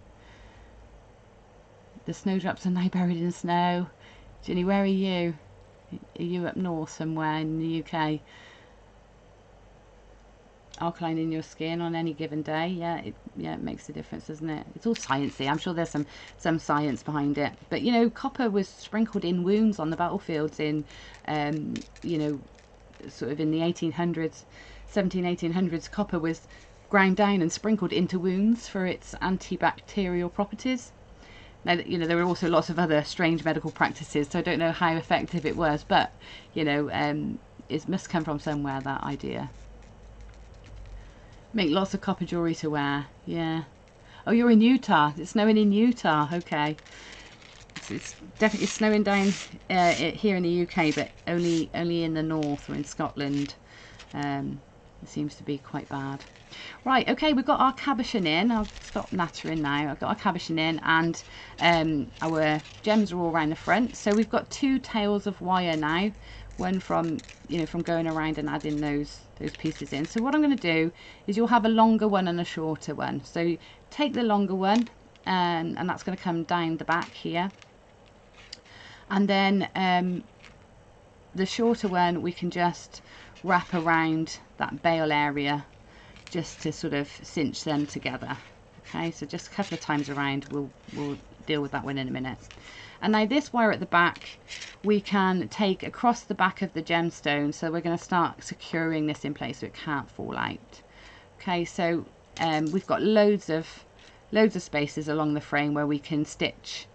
The snowdrops are now buried in snow. Ginny, where are you? Are you up north somewhere in the UK? Alkaline in your skin on any given day. Yeah, it makes a difference, doesn't it? It's all sciencey. I'm sure there's some science behind it. But you know, copper was sprinkled in wounds on the battlefields in, you know, sort of in the 1800s. 1800s, copper was ground down and sprinkled into wounds for its antibacterial properties. Now, you know, there were also lots of other strange medical practices, so I don't know how effective it was, but you know, it must come from somewhere, that idea. Make lots of copper jewellery to wear. Yeah. Oh, you're in Utah. It's snowing in Utah. Okay. It's definitely snowing down here in the UK, but only in the north, or in Scotland. It seems to be quite bad. Right, okay, we've got our cabochon in. I'll stop nattering now. I've got our cabochon in, and our gems are all around the front. So we've got 2 tails of wire now. One from, you know, from going around and adding those pieces in. So what I'm going to do is, you'll have a longer one and a shorter one. So take the longer one, and that's going to come down the back here. And then the shorter one we can just wrap around that bail area, just to sort of cinch them together. Okay, so just a couple of times around. We'll deal with that one in a minute. And now this wire at the back we can take across the back of the gemstone, so we're going to start securing this in place so it can't fall out. Okay, so we've got loads of spaces along the frame where we can stitch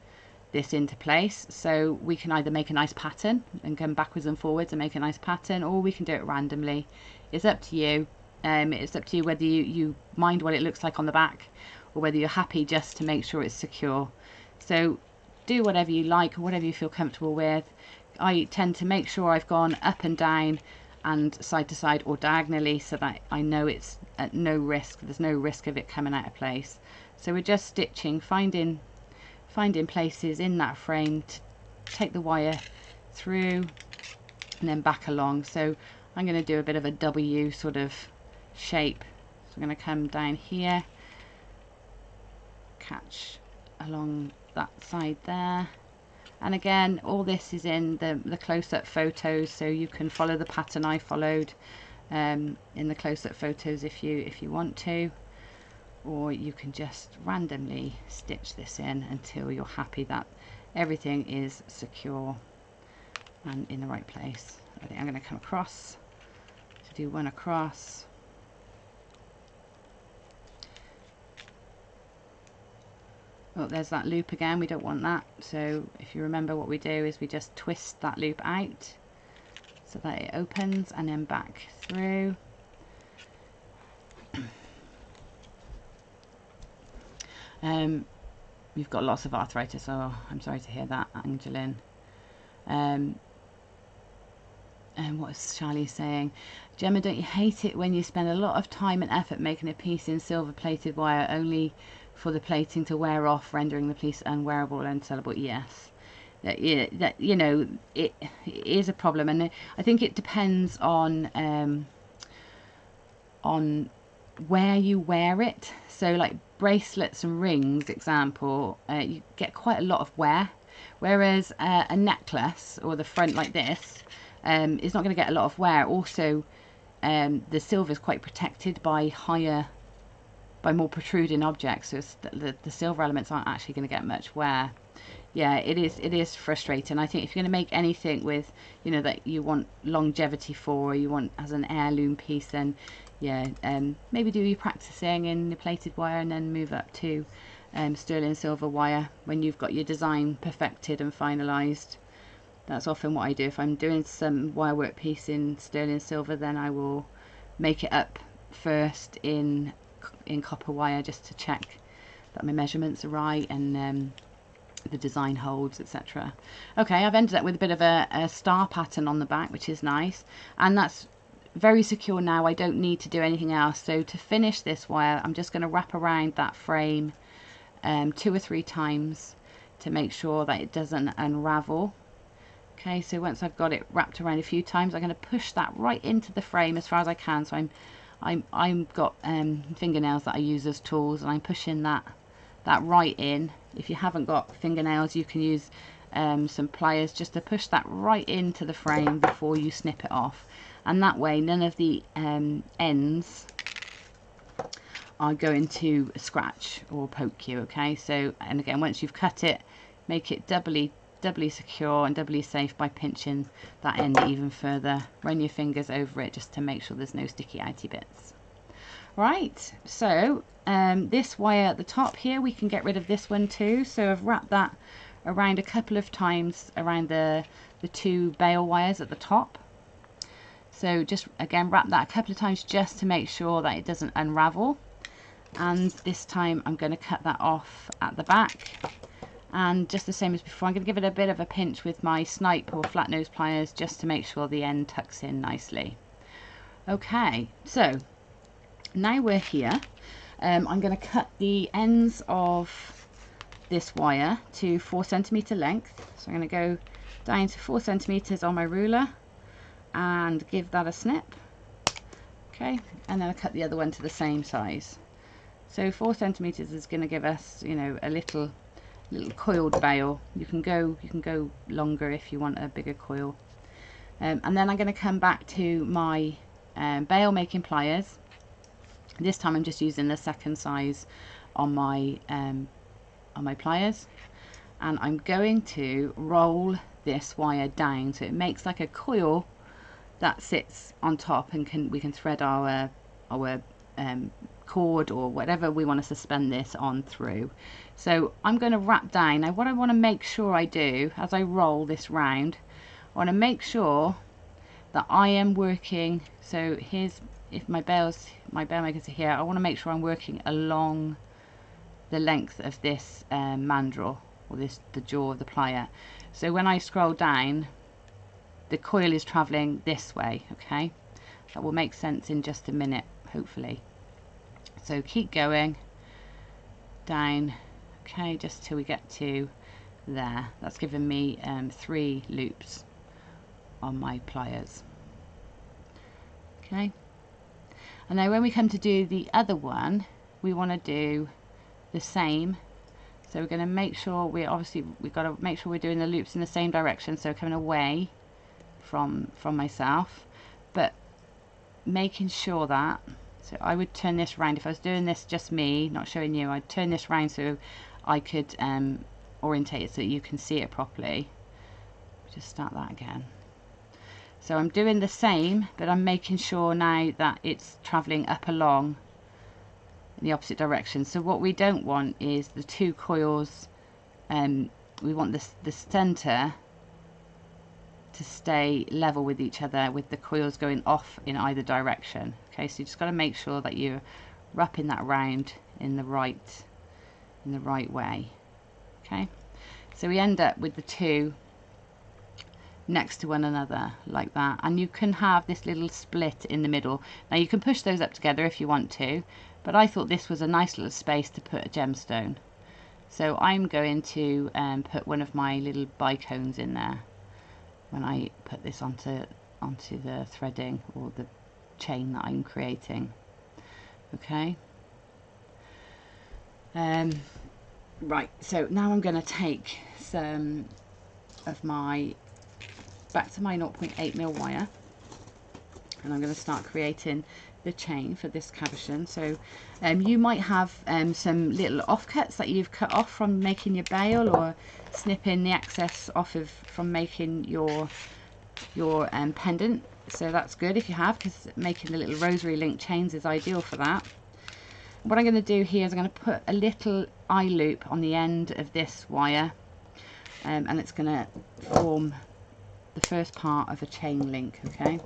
this into place. So we can either make a nice pattern and come backwards and forwards and make a nice pattern, or we can do it randomly. It's up to you. It's up to you whether you mind what it looks like on the back, or whether you're happy just to make sure it's secure. So do whatever you like, whatever you feel comfortable with. I tend to make sure I've gone up and down and side to side or diagonally, so that I know it's at no risk. There's no risk of it coming out of place. So we're just stitching, finding places in that frame to take the wire through and then back along. So I'm going to do a bit of a W sort of shape. So I'm going to come down here, catch along that side there, and again, all this is in the close-up photos, so you can follow the pattern I followed in the close-up photos if you want to, or you can just randomly stitch this in until you're happy that everything is secure and in the right place. I think I'm going to come across to do one across. Oh, there's that loop again, we don't want that. So if you remember, what we do is we just twist that loop out so that it opens and then back through. You've got lots of arthritis, so I'm sorry to hear that, Angeline. And what is Charlie saying? Gemma, don't you hate it when you spend a lot of time and effort making a piece in silver plated wire only for the plating to wear off, rendering the piece unwearable and unsellable? Yes. That you know, it is a problem, and I think it depends on where you wear it. So like bracelets and rings, example, you get quite a lot of wear, whereas a necklace or the front like this is not going to get a lot of wear. Also, the silver is quite protected by more protruding objects, so the silver elements aren't actually going to get much wear. Yeah, it is frustrating. I think if you're going to make anything with, you know, that you want longevity for, or you want as an heirloom piece, then yeah, maybe do your practicing in the plated wire and then move up to sterling silver wire when you've got your design perfected and finalized. That's often what I do. If I'm doing some wire work piece in sterling silver, then I will make it up first in copper wire, just to check that my measurements are right and the design holds, etc. Okay, I've ended up with a bit of a star pattern on the back, which is nice, and that's very secure now. I don't need to do anything else. So to finish this wire, I'm just going to wrap around that frame 2 or 3 times to make sure that it doesn't unravel. Okay, so once I've got it wrapped around a few times, I'm going to push that right into the frame as far as I can. So I'm got fingernails that I use as tools, and I'm pushing that right in. If you haven't got fingernails, you can use some pliers just to push that right into the frame before you snip it off, and that way none of the ends are going to scratch or poke you. Okay, so, and again, once you've cut it, make it doubly secure and doubly safe by pinching that end even further. Run your fingers over it just to make sure there's no sticky outy bits. Right, so this wire at the top here, we can get rid of this one too. So I've wrapped that around a couple of times around the 2 bail wires at the top. So just again wrap that a couple of times just to make sure that it doesn't unravel. And this time I'm going to cut that off at the back. And just the same as before, I'm going to give it a bit of a pinch with my snipe or flat nose pliers just to make sure the end tucks in nicely. Okay, so now we're here. I'm going to cut the ends of this wire to 4 centimeter length. So I'm going to go down to 4 centimeters on my ruler and give that a snip. Okay, and then I cut the other one to the same size. So 4 centimeters is going to give us, you know, a little coiled bail. You can go longer if you want a bigger coil. And then I'm going to come back to my bail making pliers. This time I'm just using the second size on my pliers, and I'm going to roll this wire down so it makes like a coil that sits on top, and we can thread our cord or whatever we want to suspend this on through. So I'm going to wrap down. Now what I want to make sure I do as I roll this round, I want to make sure that I am working, so here's, if my bail makers are here, I want to make sure I'm working along the length of this mandrel, or the jaw of the plier. So when I scroll down, the coil is traveling this way. Okay, that will make sense in just a minute, hopefully. So keep going down, okay, just till we get to there. That's given me 3 loops on my pliers. Okay, and now when we come to do the other one, we want to do the same. So we're going to make sure we've got to make sure we're doing the loops in the same direction, so coming away from myself, but making sure that, so I would turn this round. If I was doing this just me, not showing you, I'd turn this round so I could orientate it so that you can see it properly. Just start that again. So I'm doing the same, but I'm making sure now that it's travelling up along in the opposite direction. So what we don't want is the two coils, we want the center to stay level with each other, with the coils going off in either direction. Okay, so you just got to make sure that you're wrapping that around in the right way. Okay, so we end up with the two next to one another like that, and you can have this little split in the middle. Now you can push those up together if you want to, but I thought this was a nice little space to put a gemstone, so I'm going to put one of my little bicones in there when I put this onto the threading or the chain that I'm creating. Okay, right, so now I'm going to take some of my back to my 0.8mm wire, and I'm going to start creating the chain for this cabochon. So you might have some little offcuts that you've cut off from making your bail, or snipping the excess off of from making your pendant. So that's good if you have, because making the little rosary link chains is ideal for that. What I'm going to do here is I'm going to put a little eye loop on the end of this wire, and it's going to form the first part of a chain link. Okay,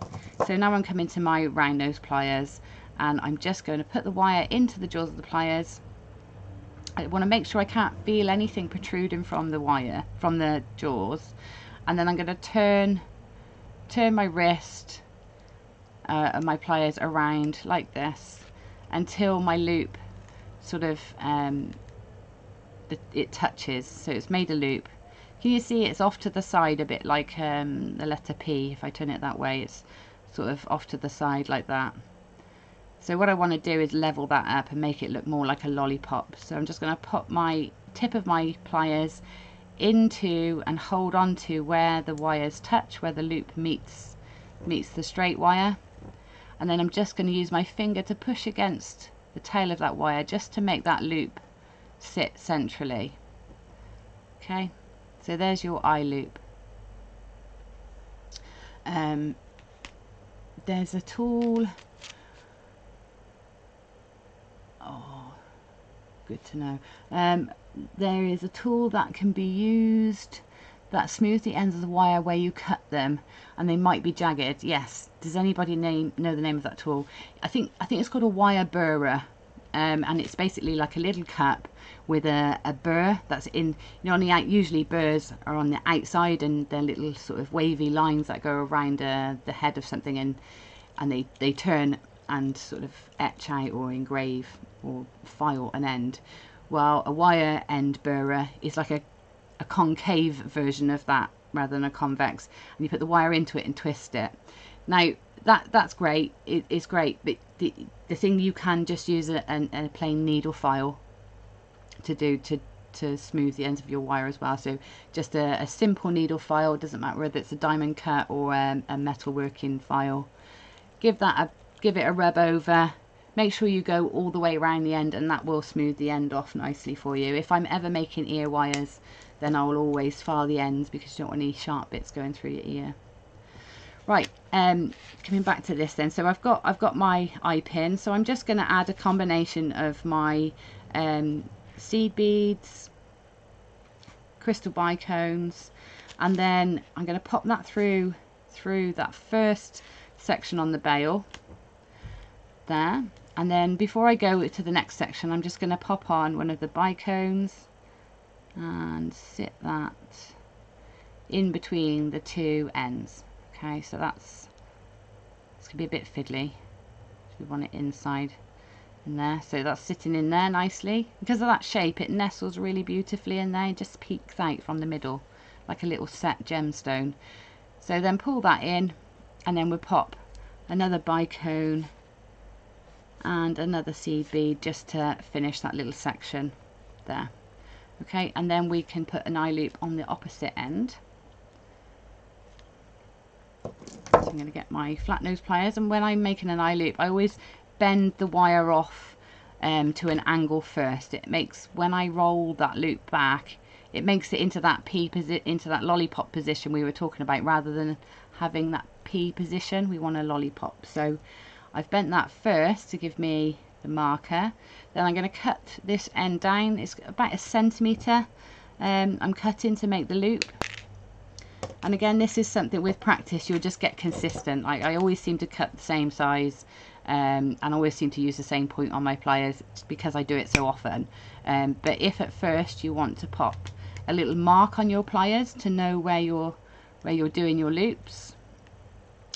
so now I'm coming to my round nose pliers, and I'm just going to put the wire into the jaws of the pliers. I want to make sure I can't feel anything protruding from the wire, from the jaws, and then I'm going to turn my wrist and my pliers around like this until my loop sort of it touches, so it's made a loop. Can you see it's off to the side a bit like the letter P? If I turn it that way, it's sort of off to the side like that. So what I want to do is level that up and make it look more like a lollipop. So I'm just going to pop my tip of my pliers into and hold on to where the wires touch, where the loop meets the straight wire, and then I'm just going to use my finger to push against the tail of that wire just to make that loop sit centrally. Okay, so there's your eye loop. There's a tool, oh, good to know, there is a tool that can be used that smooths the ends of the wire where you cut them, and they might be jagged. Yes, does anybody know the name of that tool? I think it's called a wire burrer, and it's basically like a little cup with a burr that's in, you know, on the out. Usually burrs are on the outside, and they're little sort of wavy lines that go around the head of something, and they turn and sort of etch out or engrave or file an end. Well, a wire end burrer is like a concave version of that rather than a convex, and you put the wire into it and twist it. Now that's great, it's great, but the thing, you can just use a plain needle file to smooth the ends of your wire as well. So just a simple needle file, doesn't matter whether it's a diamond cut or a metal working file. Give it a rub over. Make sure you go all the way around the end, and that will smooth the end off nicely for you. If I'm ever making ear wires, then I will always file the ends, because you don't want any sharp bits going through your ear. Right, coming back to this then. So I've got my eye pin. So I'm just going to add a combination of my seed beads, crystal bicones, and then I'm going to pop that through that first section on the bail there. And then before I go to the next section, I'm just going to pop on one of the bicones and sit that in between the two ends. Okay, so it's going to be a bit fiddly. So we want it inside in there. So that's sitting in there nicely. Because of that shape, it nestles really beautifully in there. It just peeks out from the middle like a little set gemstone. So then pull that in, and then we'll pop another bicone and another seed bead just to finish that little section there. Okay, and then we can put an eye loop on the opposite end. So I'm going to get my flat nose pliers, and when I'm making an eye loop, I always bend the wire off to an angle first. It makes, when I roll that loop back, it makes it into that into that lollipop position we were talking about, rather than having that P position. We want a lollipop. So I've bent that first to give me the marker. Then I'm going to cut this end down. It's about 1 centimetre. I'm cutting to make the loop. And again, this is something with practice you'll just get consistent. I always seem to cut the same size, and I always seem to use the same point on my pliers because I do it so often. But if at first you want to pop a little mark on your pliers to know where you're doing your loops,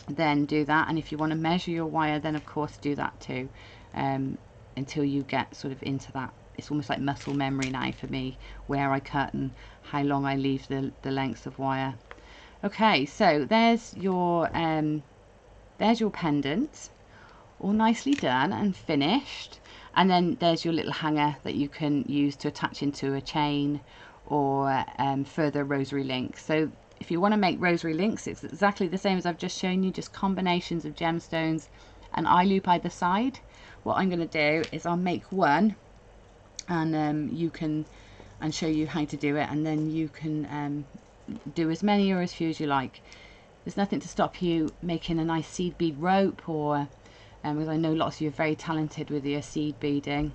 then do that. And if you want to measure your wire, then of course do that too, until you get sort of into that. It's almost like muscle memory now for me, where I cut and how long I leave the lengths of wire. Okay, so there's your pendant, all nicely done and finished. And then there's your little hanger that you can use to attach into a chain or further rosary links. So if you want to make rosary links, it's exactly the same as I've just shown you, just combinations of gemstones and eye loop either side. What I'm going to do is I'll make one, and show you how to do it, and then you can do as many or as few as you like. There's nothing to stop you making a nice seed bead rope, or because I know lots of you are very talented with your seed beading.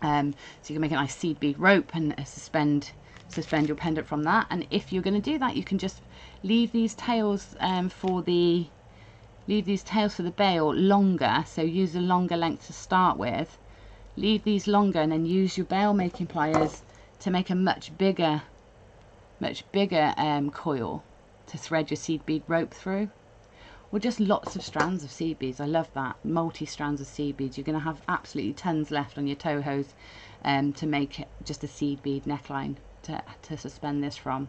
So you can make a nice seed bead rope and suspend your pendant from that. And if you're going to do that, you can just leave these tails for the bail longer. So use a longer length to start with. Leave these longer, and then use your bail making pliers to make a much bigger coil to thread your seed bead rope through. Or just lots of strands of seed beads. I love that. Multi strands of seed beads. You're going to have absolutely tons left on your toe hose to make just a seed bead neckline to suspend this from.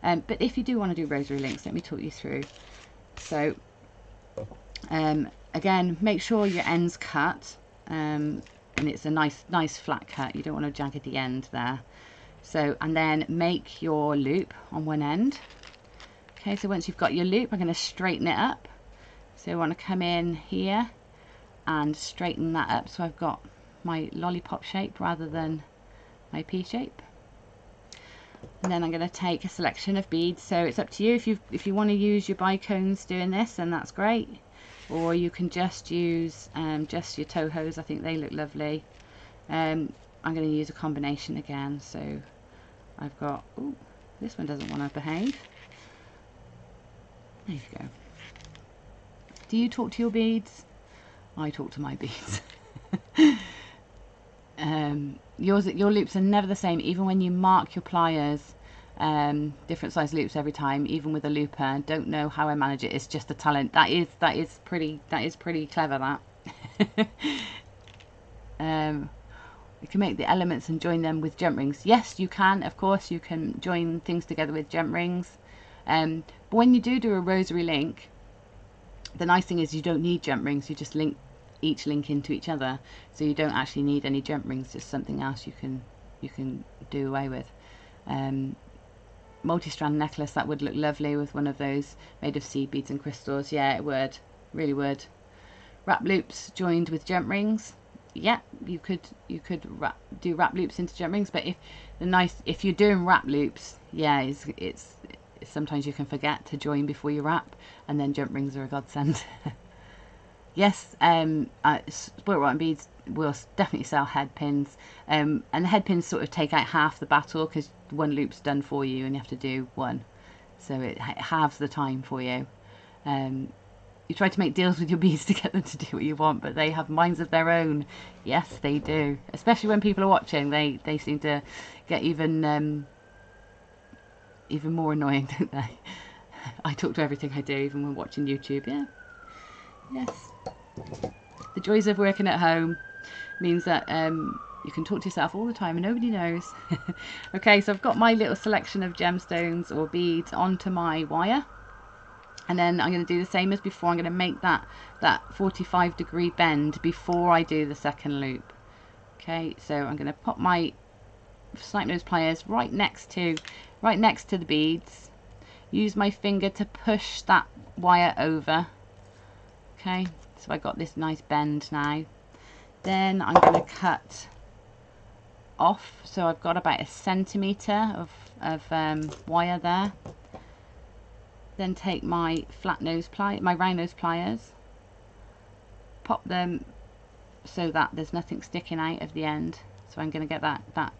But if you do want to do rosary links, let me talk you through. So again, make sure your end's cut, and it's a nice flat cut. You don't want a jaggedy end there. So, and then make your loop on one end. Okay, so once you've got your loop, I'm going to straighten it up. So I want to come in here and straighten that up, so I've got my lollipop shape rather than my pea shape. And then I'm going to take a selection of beads. So it's up to you. If you want to use your bicones doing this, then that's great. Or you can just use just your toe hose. I think they look lovely. I'm going to use a combination again. So I've got, ooh, this one doesn't want to behave. There you go. Do you talk to your beads? I talk to my beads. Your loops are never the same, even when you mark your pliers. Different size loops every time, even with a looper. Don't know how I manage it. It's just a talent. That is pretty clever. That. You can make the elements and join them with jump rings. Yes, you can. Of course, you can join things together with jump rings. But when you do a rosary link, the nice thing is you don't need jump rings. You just link each link into each other, so you don't actually need any jump rings. Just something else you can do away with. Multi-strand necklace, that would look lovely with one of those made of seed beads and crystals. Yeah, it would, really would. Wrap loops joined with jump rings. Yeah, you could do wrap loops into jump rings, but if you're doing wrap loops, yeah, it's sometimes you can forget to join before you wrap, and then jump rings are a godsend. Yes, Spoilt Rotten Beads will definitely sell head pins, and the head pins sort of take out half the battle, because one loop's done for you and you have to do one, so it halves the time for you. You try to make deals with your beads to get them to do what you want, but they have minds of their own. Yes, they do, especially when people are watching. They seem to get even more annoying, don't they? I talk to everything I do, even when watching YouTube. Yeah. Yes. The joys of working at home means that you can talk to yourself all the time and nobody knows. Okay, so I've got my little selection of gemstones or beads onto my wire, and then I'm going to do the same as before. I'm going to make that 45-degree bend before I do the second loop. Okay, so I'm going to pop my snipe nose pliers right next to the beads. Use my finger to push that wire over. Okay, so I got this nice bend now. Then I'm going to cut off, so I've got about 1 centimetre of wire there. Then take my round nose pliers, pop them so that there's nothing sticking out of the end. So I'm going to get that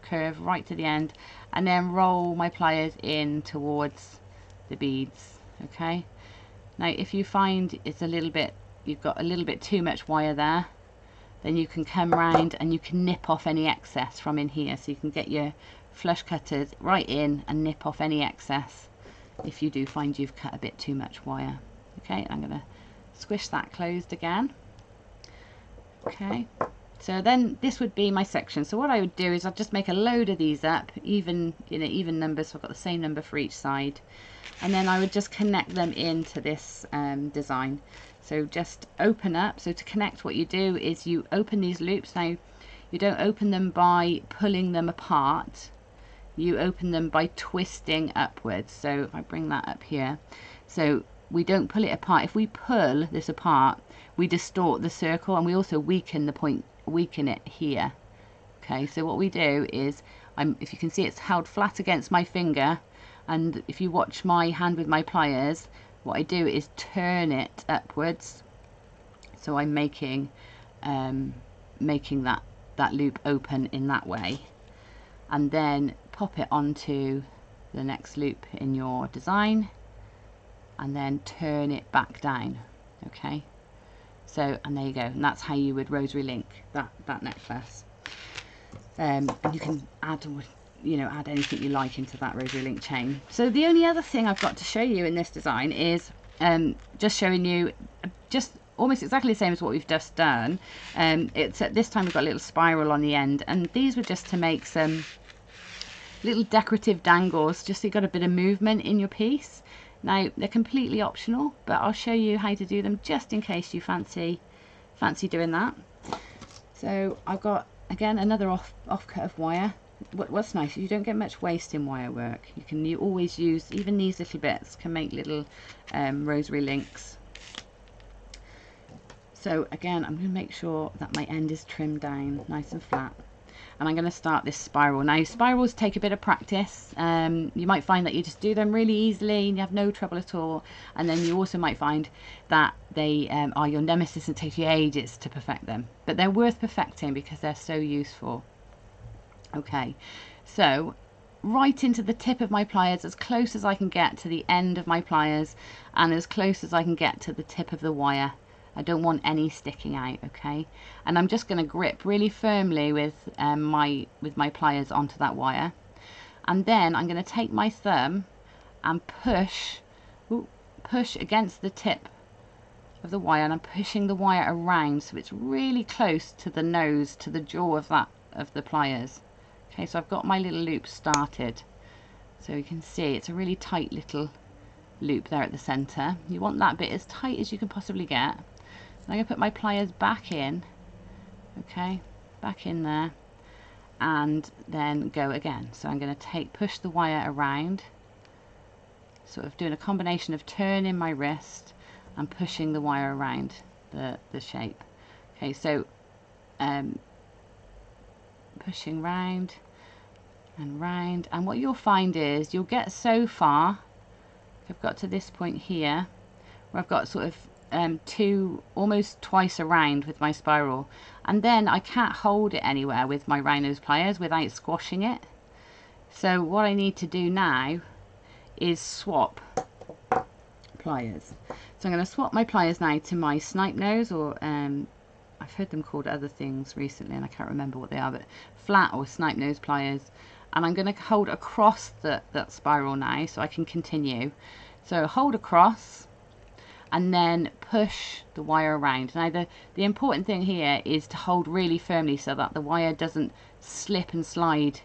curve right to the end, and then roll my pliers in towards the beads. Okay, now if you find it's a little bit, you've got a little bit too much wire there, then you can come round and you can nip off any excess from in here. So you can get your flush cutters right in and nip off any excess if you do find you've cut a bit too much wire. Okay, I'm going to squish that closed again. Okay, so then this would be my section. So what I would do is I'd just make a load of these up, even, you know, even numbers, so I've got the same number for each side, and then I would just connect them into this design. So just open up. So to connect, what you do is you open these loops. Now you don't open them by pulling them apart, you open them by twisting upwards. So if I bring that up here, so we don't pull it apart. If we pull this apart, we distort the circle, and we also weaken the point, weaken it here. Okay, so what we do is, if you can see, it's held flat against my finger, and if you watch my hand with my pliers, what I do is turn it upwards. So I'm making that loop open in that way, and then pop it onto the next loop in your design, and then turn it back down. Okay, so, and there you go, and that's how you would rosary link that necklace. And you can add, you know, add anything you like into that rosary link chain. So the only other thing I've got to show you in this design is just showing you just almost exactly the same as what we've just done. It's at this time we've got a little spiral on the end, and these were just to make some little decorative dangles, just so you got a bit of movement in your piece. Now they're completely optional, but I'll show you how to do them just in case you fancy doing that. So I've got, again, another offcut of wire. What's nice is you don't get much waste in wire work. You always use, even these little bits can make little rosary links. So again, I'm going to make sure that my end is trimmed down nice and flat, and I'm going to start this spiral. Now spirals take a bit of practice. You might find that you just do them really easily and you have no trouble at all, and then you also might find that they are your nemesis and take you ages to perfect them, but they're worth perfecting because they're so useful. Okay, so right into the tip of my pliers, as close as I can get to the end of my pliers, and as close as I can get to the tip of the wire. I don't want any sticking out. Okay, and I'm just going to grip really firmly with my pliers onto that wire, and then I'm going to take my thumb and push against the tip of the wire, and I'm pushing the wire around so it's really close to the nose, to the jaw of the pliers. Okay, so I've got my little loop started, so you can see it's a really tight little loop there at the center. You want that bit as tight as you can possibly get. I'm going to put my pliers back in, okay, back in there, and then go again. So I'm going to push the wire around, sort of doing a combination of turning my wrist and pushing the wire around the shape. Okay, so pushing round and round, and what you'll find is you'll get so far, I've got to this point here where I've got sort of almost twice around with my spiral, and then I can't hold it anywhere with my round nose pliers without squashing it. So what I need to do now is swap pliers. So I'm going to swap my pliers now to my snipe nose, or I've heard them called other things recently and I can't remember what they are, but flat or snipe nose pliers, and I'm going to hold across that spiral now so I can continue. So hold across and then push the wire around. Now the important thing here is to hold really firmly so that the wire doesn't slip and slide.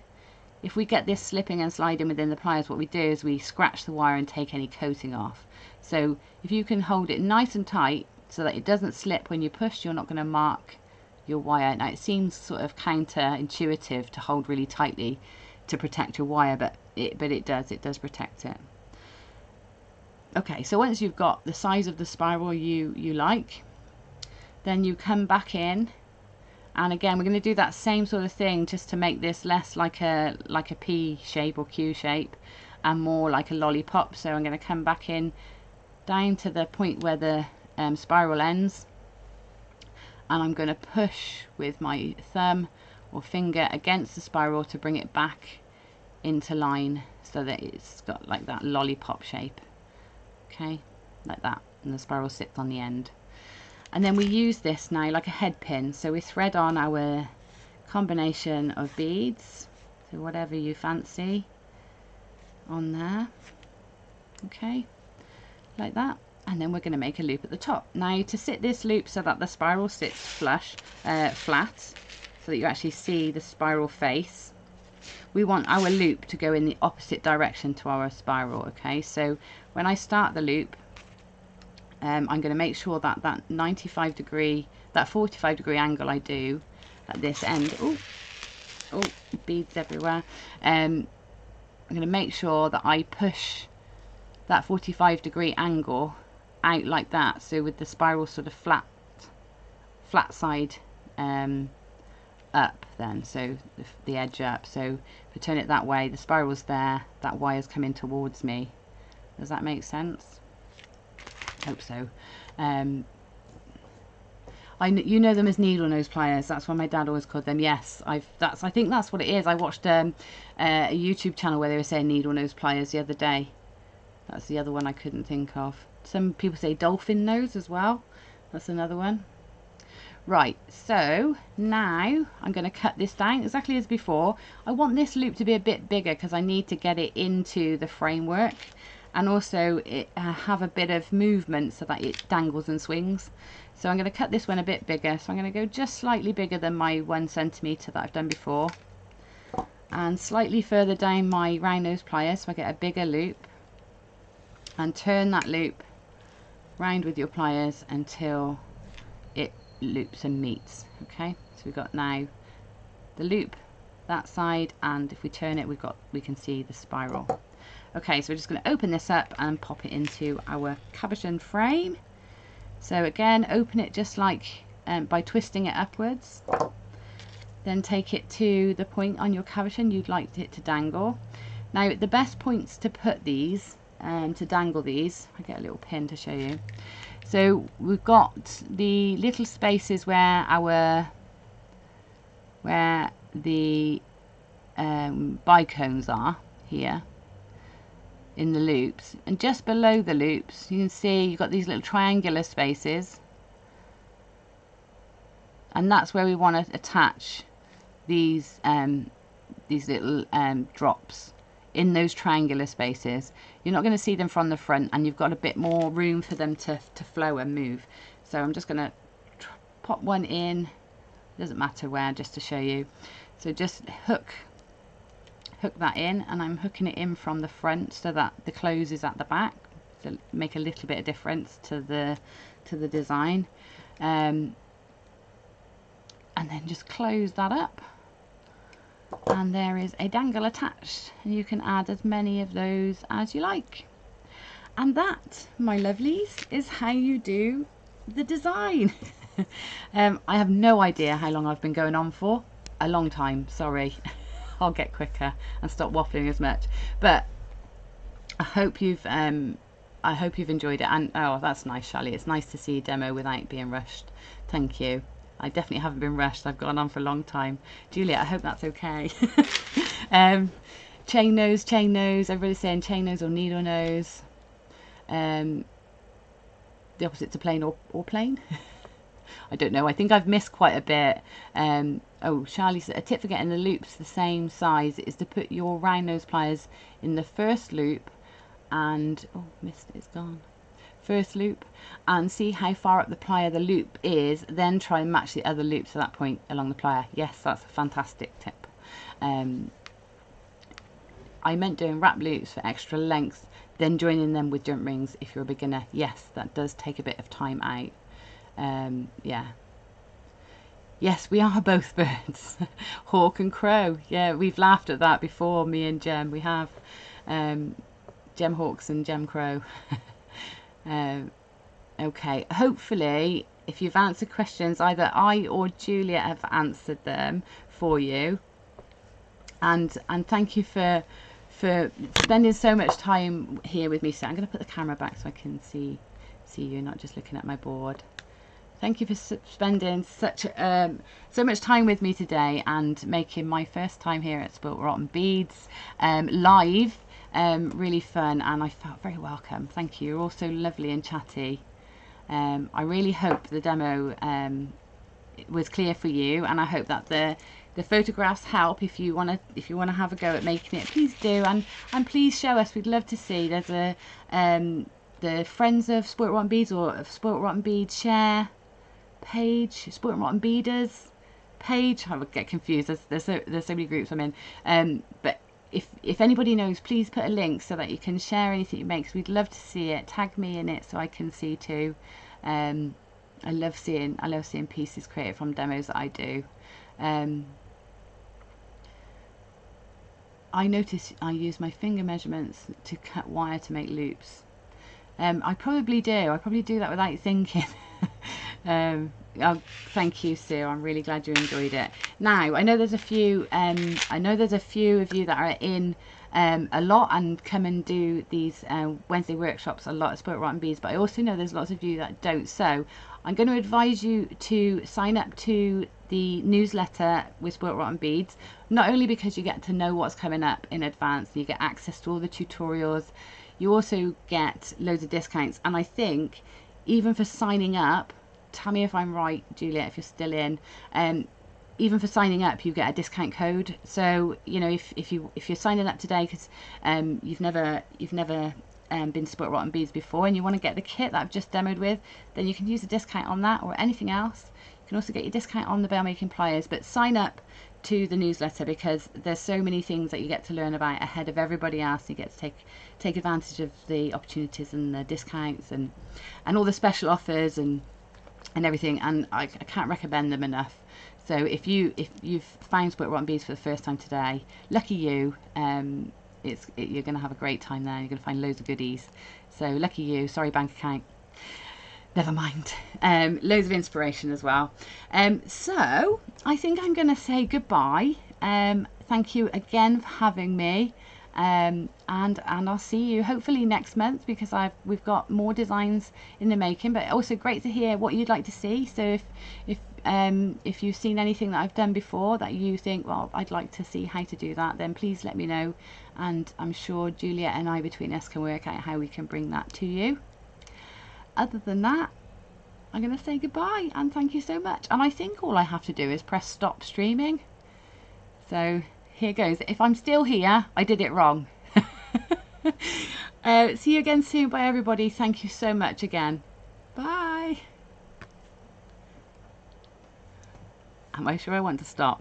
If we get this slipping and sliding within the pliers, what we do is we scratch the wire and take any coating off. So if you can hold it nice and tight so that it doesn't slip when you push, you're not going to mark your wire. Now it seems sort of counterintuitive to hold really tightly to protect your wire, but it does protect it. Okay, so once you've got the size of the spiral you like, then you come back in, and again we're going to do that same sort of thing just to make this less like a P shape or Q shape and more like a lollipop. So I'm going to come back in down to the point where the spiral ends, and I'm going to push with my thumb or finger against the spiral to bring it back into line so that it's got like that lollipop shape. Okay, like that, and the spiral sits on the end. And then we use this now like a head pin, so we thread on our combination of beads, so whatever you fancy on there. Okay, like that. And then we're going to make a loop at the top. Now to sit this loop so that the spiral sits flat, so that you actually see the spiral face, we want our loop to go in the opposite direction to our spiral. Okay, so when I start the loop, I'm going to make sure that that 45 degree angle I do at this end, oh beads everywhere, I'm going to make sure that I push that 45-degree angle out like that, so with the spiral sort of flat side up then, so the edge up. So if I turn it that way, the spiral's there, that wire's coming towards me. Does that make sense? Hope so. You know them as needle nose pliers. That's what my dad always called them. Yes, I think that's what it is. I watched a YouTube channel where they were saying needle nose pliers the other day. That's the other one I couldn't think of. Some people say dolphin nose as well. That's another one. Right, so now I'm going to cut this down exactly as before. I want this loop to be a bit bigger because I need to get it into the framework, and also it have a bit of movement so that it dangles and swings. So I'm going to cut this one a bit bigger. So I'm going to go just slightly bigger than my 1 centimetre that I've done before, and slightly further down my round nose plier so I get a bigger loop, and turn that loop round with your pliers until it loops and meets. Okay, so we've got now the loop that side, and if we turn it, we can see the spiral. Okay, so we're just going to open this up and pop it into our cabochon frame. So again, open it just like by twisting it upwards, then take it to the point on your cabochon you'd like it to dangle. Now the best points to put these to dangle these, I get a little pin to show you. So we've got the little spaces where the bicones are here in the loops, and just below the loops you can see you've got these little triangular spaces, and that's where we want to attach these little drops in those triangular spaces. You're not going to see them from the front, and you've got a bit more room for them to flow and move. So I'm just going to pop one in, doesn't matter where, just to show you. So just hook that in, and I'm hooking it in from the front so that the close is at the back, to make a little bit of difference to the design, and then just close that up, and there is a dangle attached, and you can add as many of those as you like. And that, my lovelies, is how you do the design. I have no idea how long I've been going on for. A long time, sorry. I'll get quicker and stop waffling as much, but I hope you've enjoyed it. And oh, that's nice, Shally. It's nice to see a demo without being rushed. Thank you. I definitely haven't been rushed. I've gone on for a long time. Juliet, I hope that's okay. Chain nose. Everybody's saying chain nose or needle nose. The opposite to plain or plain. I don't know. I think I've missed quite a bit. Oh, Charlie said a tip for getting the loops the same size is to put your round nose pliers in the first loop, and oh, missed it, it's gone. First loop, and see how far up the plier the loop is, then try and match the other loops at that point along the plier. Yes, that's a fantastic tip. I meant doing wrap loops for extra length, then joining them with jump rings if you're a beginner. Yes, that does take a bit of time out. Yeah. Yes, we are both birds. Hawk and crow. Yeah, we've laughed at that before, me and Gem. We have Gem Hawks and Gem Crow. Okay, hopefully if you've answered questions, either I or Julia have answered them for you, and thank you for spending so much time here with me. So I'm going to put the camera back so I can see you, not just looking at my board. Thank you for spending so much time with me today and making my first time here at Spoilt Rotten Beads live really fun, and I felt very welcome. Thank you. You're all so lovely and chatty. I really hope the demo was clear for you, and I hope that the photographs help. If you want to have a go at making it, please do, and please show us. We'd love to see. There's a the Friends of Spoilt Rotten Beads or of Spoilt Rotten Beads share page, Spoilt Rotten Beaders page. I would get confused. There's so many groups I'm in. But if anybody knows, please put a link so that you can share anything you make. 'Cause we'd love to see it. Tag me in it so I can see too. I love seeing pieces created from demos that I do. I notice I use my finger measurements to cut wire to make loops. I probably do. I probably do that without thinking. Oh, thank you, Sue. I'm really glad you enjoyed it. Now, I know there's a few. I know there's a few of you that are in a lot and come and do these Wednesday workshops a lot at Spoilt Rotten Beads. But I also know there's lots of you that don't. So I'm going to advise you to sign up to the newsletter with Spoilt Rotten Beads. Not only because you get to know what's coming up in advance, you get access to all the tutorials. You also get loads of discounts, and I think even for signing up, tell me if I'm right, Juliet, if you're still in, even for signing up you get a discount code. So you know, if you're signing up today because you've never been to Spoilt Rotten Beads before and you want to get the kit that I've just demoed with, then you can use a discount on that or anything else. You can also get your discount on the bell making pliers, but sign up to the newsletter because there's so many things that you get to learn about ahead of everybody else. You get to take advantage of the opportunities and the discounts and all the special offers and everything, and I can't recommend them enough. So if you've found Spoilt Rotten Beads for the first time today, lucky you. You're going to have a great time there. You're going to find loads of goodies. So lucky you. Sorry, bank account. Never mind. Loads of inspiration as well. So I think I'm going to say goodbye. Thank you again for having me. And I'll see you hopefully next month, because we've got more designs in the making, but also great to hear what you'd like to see. So if you've seen anything that I've done before that you think, well, I'd like to see how to do that, then please let me know, and I'm sure Juliet and I between us can work out how we can bring that to you. Other than that, I'm going to say goodbye and thank you so much. And I think all I have to do is press stop streaming. So here goes. If I'm still here, I did it wrong. See you again soon. Bye, everybody. Thank you so much again. Bye. Am I sure I want to stop?